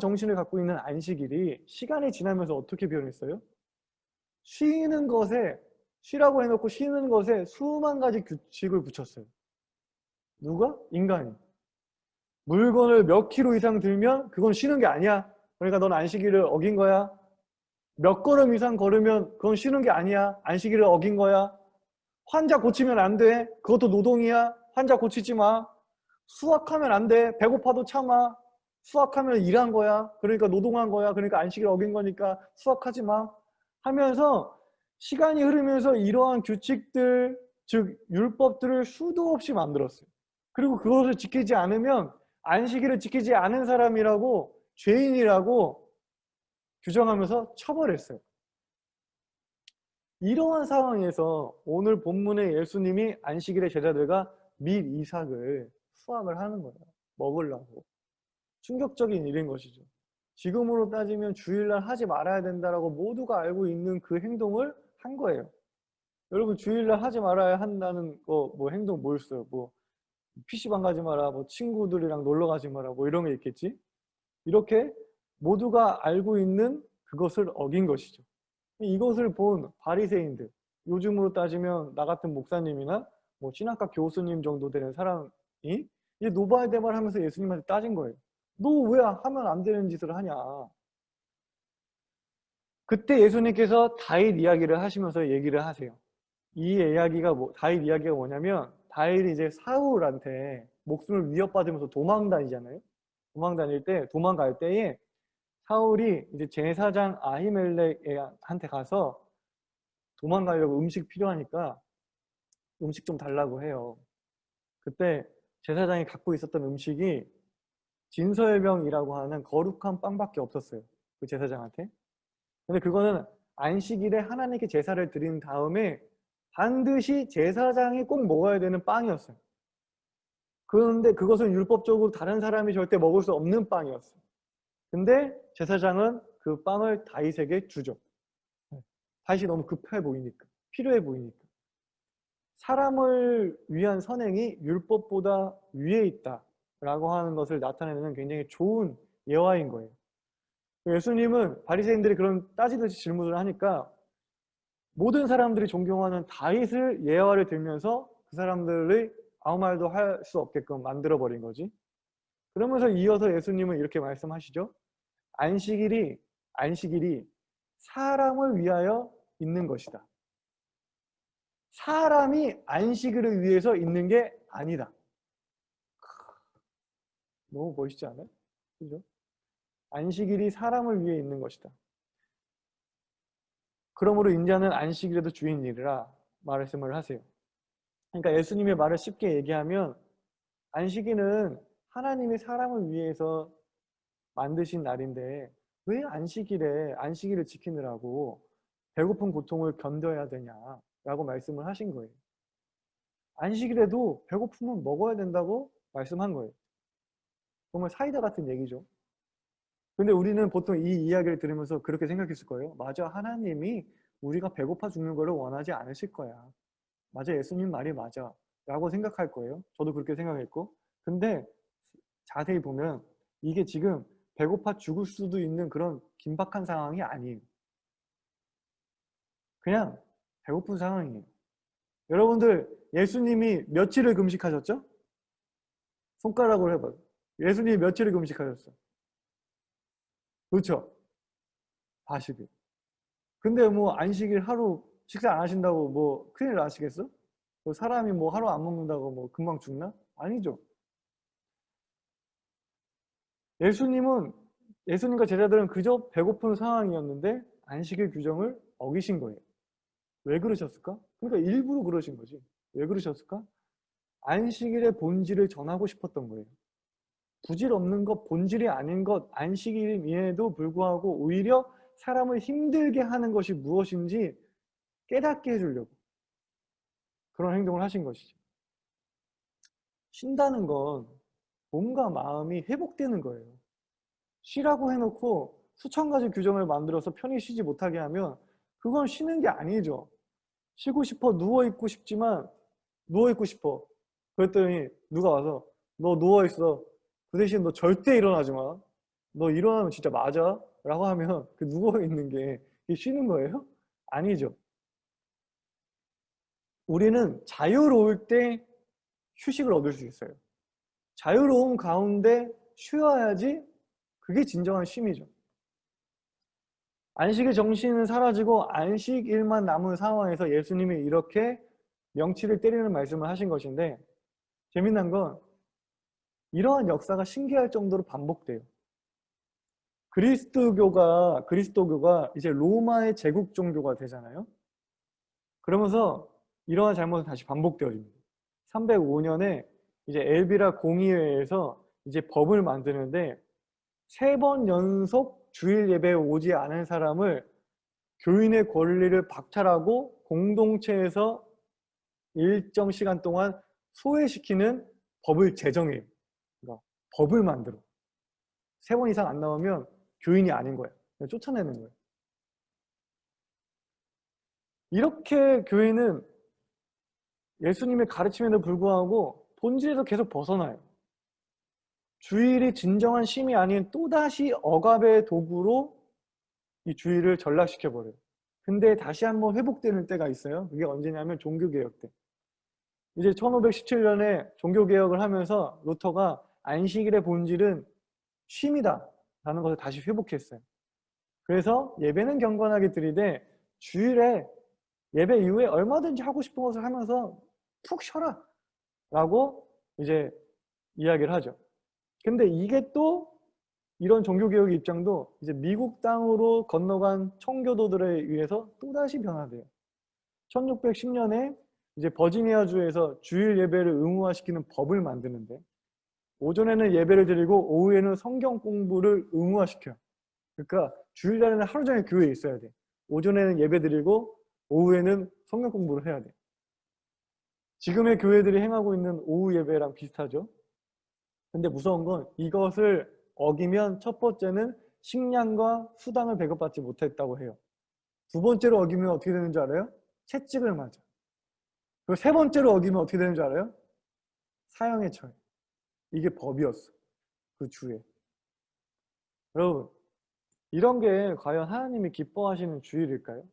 [SPEAKER 1] 정신을 갖고 있는 안식일이 시간이 지나면서 어떻게 변했어요? 쉬라고 해놓고 쉬는 것에 수만 가지 규칙을 붙였어요. 누가? 인간이. 물건을 몇 킬로 이상 들면 그건 쉬는 게 아니야. 그러니까 넌 안식일을 어긴 거야. 몇 걸음 이상 걸으면 그건 쉬는 게 아니야. 안식일을 어긴 거야. 환자 고치면 안 돼. 그것도 노동이야. 환자 고치지 마. 수학하면 안 돼. 배고파도 참아. 수학하면 일한 거야. 그러니까 노동한 거야. 그러니까 안식일 어긴 거니까 수학하지 마. 하면서 시간이 흐르면서 이러한 규칙들, 즉 율법들을 수도 없이 만들었어요. 그리고 그것을 지키지 않으면 안식일을 지키지 않은 사람이라고, 죄인이라고 규정하면서 처벌했어요. 이러한 상황에서 오늘 본문의 예수님이 안식일의 제자들과 밀 이삭을 수확을 하는 거예요. 먹으려고. 충격적인 일인 것이죠. 지금으로 따지면 주일날 하지 말아야 된다라고 모두가 알고 있는 그 행동을 한 거예요. 여러분 주일날 하지 말아야 한다는 거 뭐 행동 뭐 있어요? 뭐 PC방 가지 마라, 뭐 친구들이랑 놀러 가지 마라, 뭐 이런 게 있겠지? 이렇게 모두가 알고 있는 그것을 어긴 것이죠. 이것을 본 바리새인들, 요즘으로 따지면 나 같은 목사님이나 뭐 신학과 교수님 정도 되는 사람이 이제 노발대발 하면서 예수님한테 따진 거예요. 너 왜 하면 안 되는 짓을 하냐? 그때 예수님께서 다윗 이야기를 하시면서 얘기를 하세요. 이 이야기가 다윗 이야기가 뭐냐면 다윗이 이제 사울한테 목숨을 위협받으면서 도망다니잖아요. 도망갈 때에 사울이 이제 제사장 아히멜렉한테 가서 도망가려고 음식 필요하니까 음식 좀 달라고 해요. 그때 제사장이 갖고 있었던 음식이 진설병이라고 하는 거룩한 빵밖에 없었어요. 그 제사장한테. 근데 그거는 안식일에 하나님께 제사를 드린 다음에 반드시 제사장이 꼭 먹어야 되는 빵이었어요. 그런데 그것은 율법적으로 다른 사람이 절대 먹을 수 없는 빵이었어요. 근데 제사장은 그 빵을 다윗에게 주죠. 다윗이 너무 급해 보이니까, 필요해 보이니까. 사람을 위한 선행이 율법보다 위에 있다라고 하는 것을 나타내는 굉장히 좋은 예화인 거예요. 예수님은 바리새인들이 그런 따지듯이 질문을 하니까 모든 사람들이 존경하는 다윗을 예화를 들면서 그 사람들의 아무 말도 할 수 없게끔 만들어버린 거지. 그러면서 이어서 예수님은 이렇게 말씀하시죠. 안식일이 사람을 위하여 있는 것이다. 사람이 안식일을 위해서 있는 게 아니다. 너무 멋있지 않아요? 그죠? 안식일이 사람을 위해 있는 것이다. 그러므로 인자는 안식일에도 주인이라 말씀을 하세요. 그러니까 예수님의 말을 쉽게 얘기하면 안식일은 하나님이 사람을 위해서 만드신 날인데 왜 안식일을 지키느라고 배고픈 고통을 견뎌야 되냐라고 말씀을 하신 거예요. 안식일에도 배고프면 먹어야 된다고 말씀한 거예요. 정말 사이다 같은 얘기죠. 근데 우리는 보통 이 이야기를 들으면서 그렇게 생각했을 거예요. 맞아, 하나님이 우리가 배고파 죽는 것을 원하지 않으실 거야. 맞아, 예수님 말이 맞아 라고 생각할 거예요. 저도 그렇게 생각했고. 근데 자세히 보면 이게 지금 배고파 죽을 수도 있는 그런 긴박한 상황이 아니에요. 그냥 배고픈 상황이에요. 여러분들 예수님이 며칠을 금식하셨죠? 손가락으로 해봐요. 예수님이 며칠을 금식하셨어? 그렇죠? 40일. 근데 뭐 안식일 하루 식사 안 하신다고 뭐 큰일 나시겠어? 사람이 뭐 하루 안 먹는다고 뭐 금방 죽나? 아니죠. 예수님과 제자들은 그저 배고픈 상황이었는데 안식일 규정을 어기신 거예요. 왜 그러셨을까? 그러니까 일부러 그러신 거지. 왜 그러셨을까? 안식일의 본질을 전하고 싶었던 거예요. 부질없는 것, 본질이 아닌 것, 안식일임에도 불구하고 오히려 사람을 힘들게 하는 것이 무엇인지 깨닫게 해주려고 그런 행동을 하신 것이죠. 쉰다는 건 몸과 마음이 회복되는 거예요. 쉬라고 해놓고 수천 가지 규정을 만들어서 편히 쉬지 못하게 하면 그건 쉬는 게 아니죠. 쉬고 싶어, 누워있고 싶지만 누워있고 싶어. 그랬더니 누가 와서 너 누워있어. 그 대신 너 절대 일어나지 마. 너 일어나면 진짜 맞아. 라고 하면 그 누워있는 게 쉬는 거예요? 아니죠. 우리는 자유로울 때 휴식을 얻을 수 있어요. 자유로움 가운데 쉬어야지 그게 진정한 쉼이죠. 안식의 정신은 사라지고 안식일만 남은 상황에서 예수님이 이렇게 명치를 때리는 말씀을 하신 것인데 재미난 건 이러한 역사가 신기할 정도로 반복돼요. 그리스도교가 이제 로마의 제국 종교가 되잖아요. 그러면서 이러한 잘못은 다시 반복되어집니다. 305년에 이제 엘비라 공의회에서 이제 법을 만드는데 3번 연속 주일 예배에 오지 않은 사람을 교인의 권리를 박탈하고 공동체에서 일정 시간 동안 소외시키는 법을 제정해요. 그러니까 법을 만들어. 3번 이상 안 나오면 교인이 아닌 거예요. 그냥 쫓아내는 거예요. 이렇게 교회는 예수님의 가르침에도 불구하고 본질에서 계속 벗어나요. 주일이 진정한 쉼이 아닌 또다시 억압의 도구로 이 주일을 전락시켜버려요. 근데 다시 한번 회복되는 때가 있어요. 그게 언제냐면 종교개혁 때. 이제 1517년에 종교개혁을 하면서 루터가 안식일의 본질은 쉼이다 라는 것을 다시 회복했어요. 그래서 예배는 경건하게 드리되 주일에 예배 이후에 얼마든지 하고 싶은 것을 하면서 푹 쉬어라 라고 이제 이야기를 하죠. 근데 이게 또 이런 종교개혁의 입장도 이제 미국 땅으로 건너간 청교도들에 의해서 또다시 변화돼요. 1610년에 이제 버지니아주에서 주일 예배를 의무화시키는 법을 만드는데 오전에는 예배를 드리고 오후에는 성경 공부를 의무화시켜요. 그러니까 주일날에는 하루 종일 교회에 있어야 돼. 오전에는 예배 드리고 오후에는 성경 공부를 해야 돼. 지금의 교회들이 행하고 있는 오후 예배랑 비슷하죠. 근데 무서운 건 이것을 어기면 첫 번째는 식량과 수당을 배급받지 못했다고 해요. 두 번째로 어기면 어떻게 되는 줄 알아요? 채찍을 맞아. 그리고 세 번째로 어기면 어떻게 되는 줄 알아요? 사형에 처해. 이게 법이었어. 그 주에. 여러분, 이런 게 과연 하나님이 기뻐하시는 주일일까요?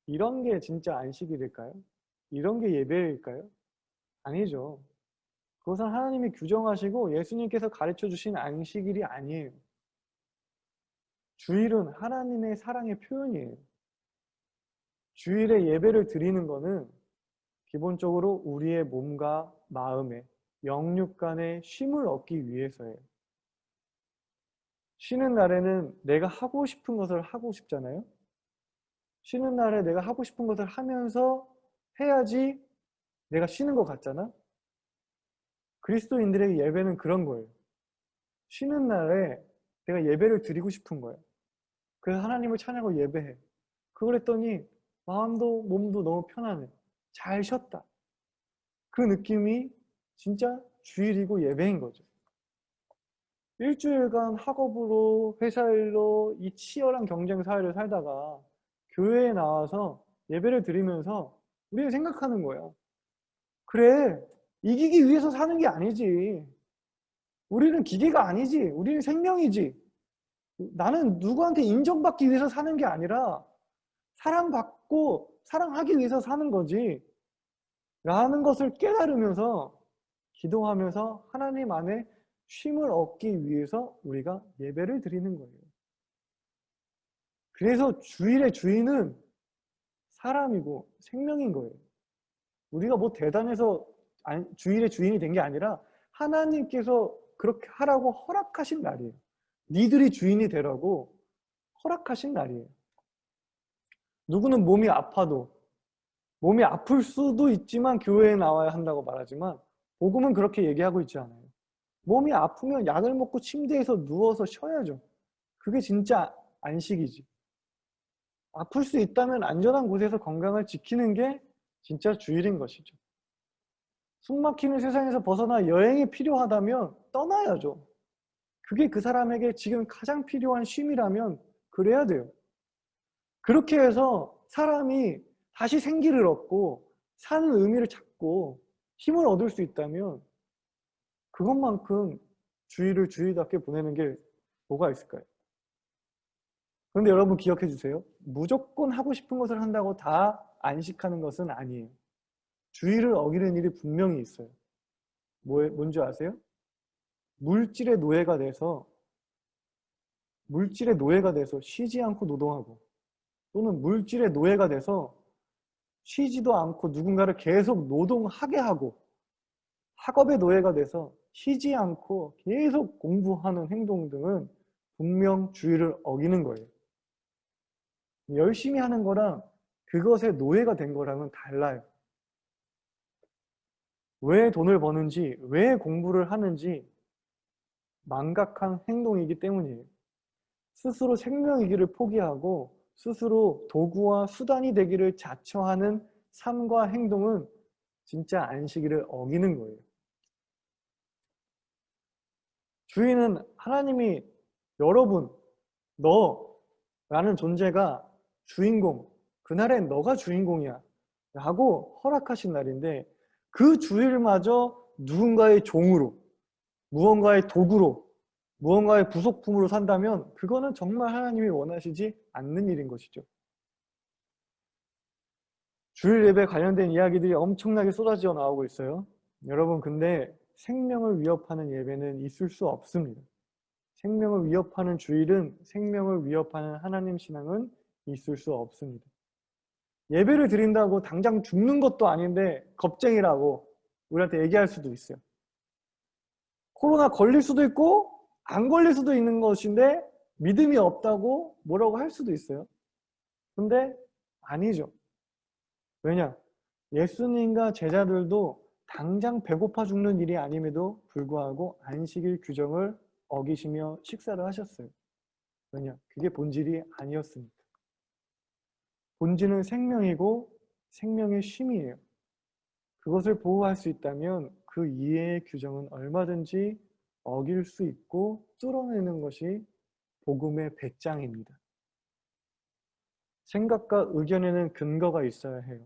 [SPEAKER 1] 이런 게 진짜 안식일일까요? 이런 게 예배일까요? 아니죠. 그것은 하나님이 규정하시고 예수님께서 가르쳐 주신 안식일이 아니에요. 주일은 하나님의 사랑의 표현이에요. 주일에 예배를 드리는 것은 기본적으로 우리의 몸과 마음에 영육 간의 쉼을 얻기 위해서예요. 쉬는 날에는 내가 하고 싶은 것을 하고 싶잖아요. 쉬는 날에 내가 하고 싶은 것을 하면서 해야지 내가 쉬는 것 같잖아. 그리스도인들의 예배는 그런 거예요. 쉬는 날에 내가 예배를 드리고 싶은 거예요. 그래서 하나님을 찬양하고 예배해. 그걸 했더니 마음도 몸도 너무 편안해. 잘 쉬었다. 그 느낌이 진짜 주일이고 예배인 거죠. 일주일간 학업으로 회사일로 이 치열한 경쟁 사회를 살다가 교회에 나와서 예배를 드리면서 우리는 생각하는 거예요. 그래, 이기기 위해서 사는 게 아니지. 우리는 기계가 아니지. 우리는 생명이지. 나는 누구한테 인정받기 위해서 사는 게 아니라 사랑받고 사랑하기 위해서 사는 거지. 라는 것을 깨달으면서 기도하면서 하나님 안에 쉼을 얻기 위해서 우리가 예배를 드리는 거예요. 그래서 주일의 주인은 사람이고 생명인 거예요. 우리가 뭐 대단해서 주일의 주인이 된 게 아니라 하나님께서 그렇게 하라고 허락하신 날이에요. 니들이 주인이 되라고 허락하신 날이에요. 누구는 몸이 아파도 몸이 아플 수도 있지만 교회에 나와야 한다고 말하지만 복음은 그렇게 얘기하고 있지 않아요. 몸이 아프면 약을 먹고 침대에서 누워서 쉬어야죠. 그게 진짜 안식이지. 아플 수 있다면 안전한 곳에서 건강을 지키는 게 진짜 주일인 것이죠. 숨막히는 세상에서 벗어나 여행이 필요하다면 떠나야죠. 그게 그 사람에게 지금 가장 필요한 쉼이라면 그래야 돼요. 그렇게 해서 사람이 다시 생기를 얻고 사는 의미를 찾고 힘을 얻을 수 있다면 그것만큼 주일을 주일답게 보내는 게 뭐가 있을까요? 그런데 여러분 기억해 주세요. 무조건 하고 싶은 것을 한다고 다 안식하는 것은 아니에요. 주일을 어기는 일이 분명히 있어요. 뭔지 아세요? 물질의 노예가 돼서 쉬지 않고 노동하고 또는 물질의 노예가 돼서 쉬지도 않고 누군가를 계속 노동하게 하고 학업의 노예가 돼서 쉬지 않고 계속 공부하는 행동 등은 분명 주일을 어기는 거예요. 열심히 하는 거랑 그것의 노예가 된 거랑은 달라요. 왜 돈을 버는지, 왜 공부를 하는지 망각한 행동이기 때문이에요. 스스로 생명이기를 포기하고 스스로 도구와 수단이 되기를 자처하는 삶과 행동은 진짜 안식일을 어기는 거예요. 주일은 하나님이 여러분, 너라는 존재가 주인공, 그날엔 너가 주인공이야 라고 허락하신 날인데, 그 주일마저 누군가의 종으로, 무언가의 도구로, 무언가의 부속품으로 산다면 그거는 정말 하나님이 원하시지 않는 일인 것이죠. 주일 예배 관련된 이야기들이 엄청나게 쏟아져 나오고 있어요. 여러분, 근데 생명을 위협하는 예배는 있을 수 없습니다. 생명을 위협하는 주일은, 생명을 위협하는 하나님 신앙은 있을 수 없습니다. 예배를 드린다고 당장 죽는 것도 아닌데 겁쟁이라고 우리한테 얘기할 수도 있어요. 코로나 걸릴 수도 있고 안 걸릴 수도 있는 것인데 믿음이 없다고 뭐라고 할 수도 있어요. 근데 아니죠. 왜냐? 예수님과 제자들도 당장 배고파 죽는 일이 아님에도 불구하고 안식일 규정을 어기시며 식사를 하셨어요. 왜냐? 그게 본질이 아니었습니다. 본질은 생명이고 생명의 쉼이에요. 그것을 보호할 수 있다면 그 이해의 규정은 얼마든지 어길 수 있고 뚫어내는 것이 복음의 배짱입니다. 생각과 의견에는 근거가 있어야 해요.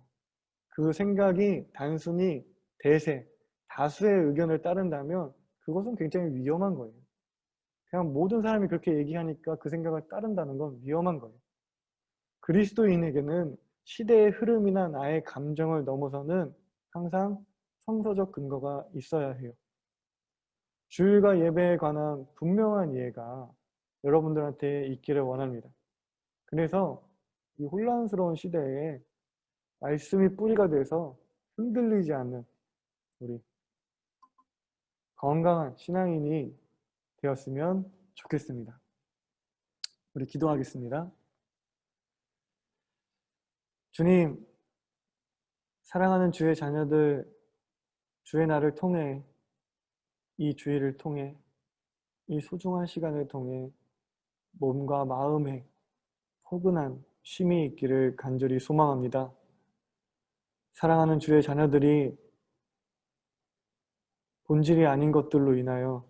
[SPEAKER 1] 그 생각이 단순히 대세, 다수의 의견을 따른다면 그것은 굉장히 위험한 거예요. 그냥 모든 사람이 그렇게 얘기하니까 그 생각을 따른다는 건 위험한 거예요. 그리스도인에게는 시대의 흐름이나 나의 감정을 넘어서는 항상 성서적 근거가 있어야 해요. 주일과 예배에 관한 분명한 이해가 여러분들한테 있기를 원합니다. 그래서 이 혼란스러운 시대에 말씀이 뿌리가 돼서 흔들리지 않는 우리 건강한 신앙인이 되었으면 좋겠습니다. 우리 기도하겠습니다. 주님, 사랑하는 주의 자녀들, 주의 날을 통해, 이 주일을 통해, 이 소중한 시간을 통해 몸과 마음에 포근한 쉼이 있기를 간절히 소망합니다. 사랑하는 주의 자녀들이 본질이 아닌 것들로 인하여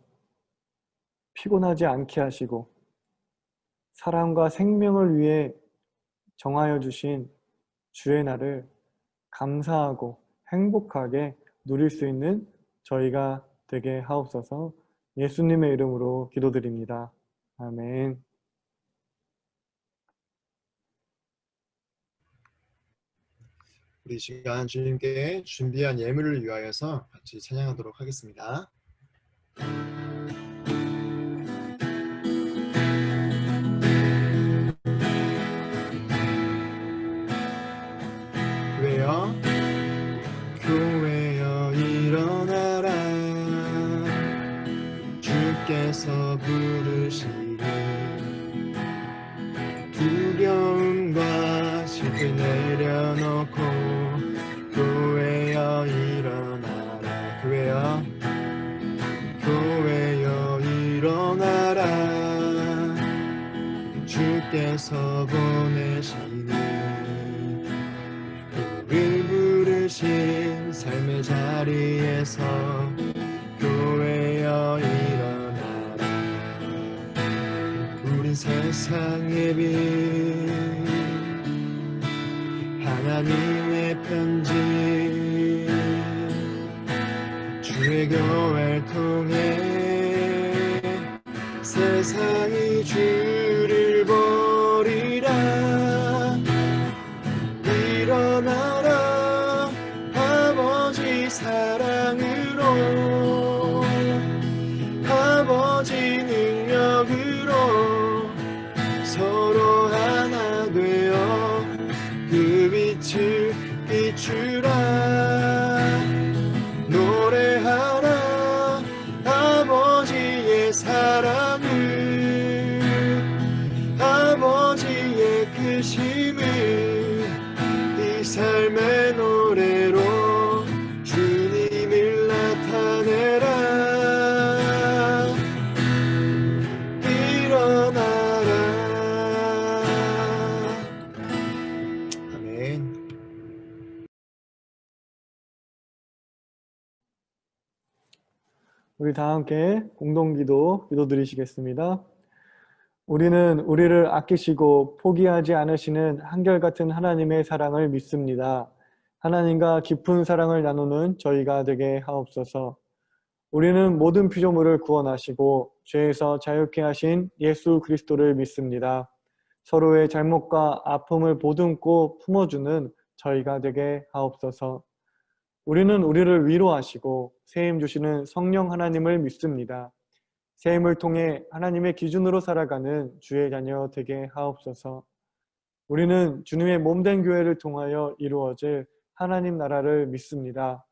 [SPEAKER 1] 피곤하지 않게 하시고 사람과 생명을 위해 정하여 주신 주의 날을 감사하고 행복하게 누릴 수 있는 저희가 되게 하옵소서. 예수님의 이름으로 기도드립니다. 아멘.
[SPEAKER 2] 우리 이 시간 주님께 준비한 예물을 위하여서 같이 찬양하도록 하겠습니다. 교회여, 교회여 일어나라. 주께서 부르시니 두려움과 시를 내려놓고 교회여 일어나라. 교회여, 교회여 일어나라. 주께서 보내시니 우리 부르신 삶의 자리에서 교회여 일어나라. 우린 세상의 빛, 하나님의 편지, 주의 교회를 통해 세상이 주를 버리라. 일어나라 아버지 사랑으로, 아버지 능력으로 서로 하나 되어 그 빛을 비추라. 노래하라 아버지의 사랑을, 아버지의 크심을 이 삶의 노래로 주님을 나타내라. 일어나라. 아멘.
[SPEAKER 1] 우리 다 함께 공동기도 기도드리시겠습니다. 우리는 우리를 아끼시고 포기하지 않으시는 한결같은 하나님의 사랑을 믿습니다. 하나님과 깊은 사랑을 나누는 저희가 되게 하옵소서. 우리는 모든 피조물을 구원하시고 죄에서 자유케 하신 예수 그리스도를 믿습니다. 서로의 잘못과 아픔을 보듬고 품어주는 저희가 되게 하옵소서. 우리는 우리를 위로하시고 세임 주시는 성령 하나님을 믿습니다. 세임을 통해 하나님의 기준으로 살아가는 주의 자녀 되게 하옵소서. 우리는 주님의 몸된 교회를 통하여 이루어질 하나님 나라를 믿습니다.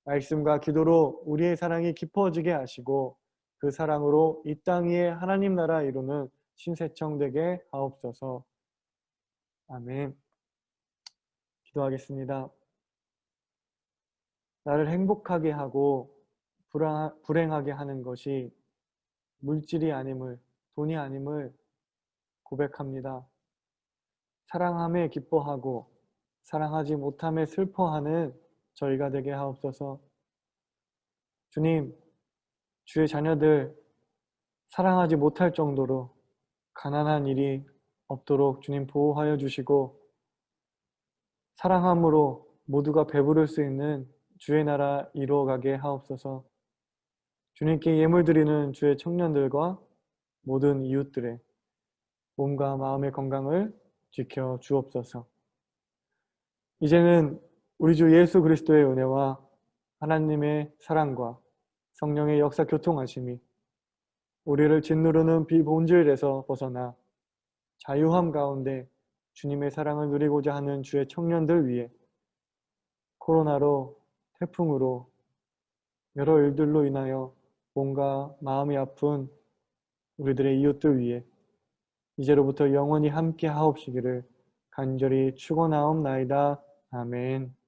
[SPEAKER 1] 말씀과 기도로 우리의 사랑이 깊어지게 하시고 그 사랑으로 이 땅 위에 하나님 나라 이루는 신세청 되게 하옵소서. 아멘. 기도하겠습니다. 나를 행복하게 하고 불행하게 하는 것이 물질이 아님을, 돈이 아님을 고백합니다. 사랑함에 기뻐하고 사랑하지 못함에 슬퍼하는 저희가 되게 하옵소서. 주님, 주의 자녀들 사랑하지 못할 정도로 가난한 일이 없도록 주님 보호하여 주시고 사랑함으로 모두가 배부를 수 있는 주의 나라 이루어가게 하옵소서. 주님께 예물 드리는 주의 청년들과 모든 이웃들의 몸과 마음의 건강을 지켜 주옵소서. 이제는 우리 주 예수 그리스도의 은혜와 하나님의 사랑과 성령의 역사 교통하심이 우리를 짓누르는 비본질에서 벗어나 자유함 가운데 주님의 사랑을 누리고자 하는 주의 청년들 위해 코로나로, 태풍으로, 여러 일들로 인하여 몸과 마음이 아픈 우리들의 이웃들 위해 이제로부터 영원히 함께 하옵시기를 간절히 축원하옵나이다. 아멘.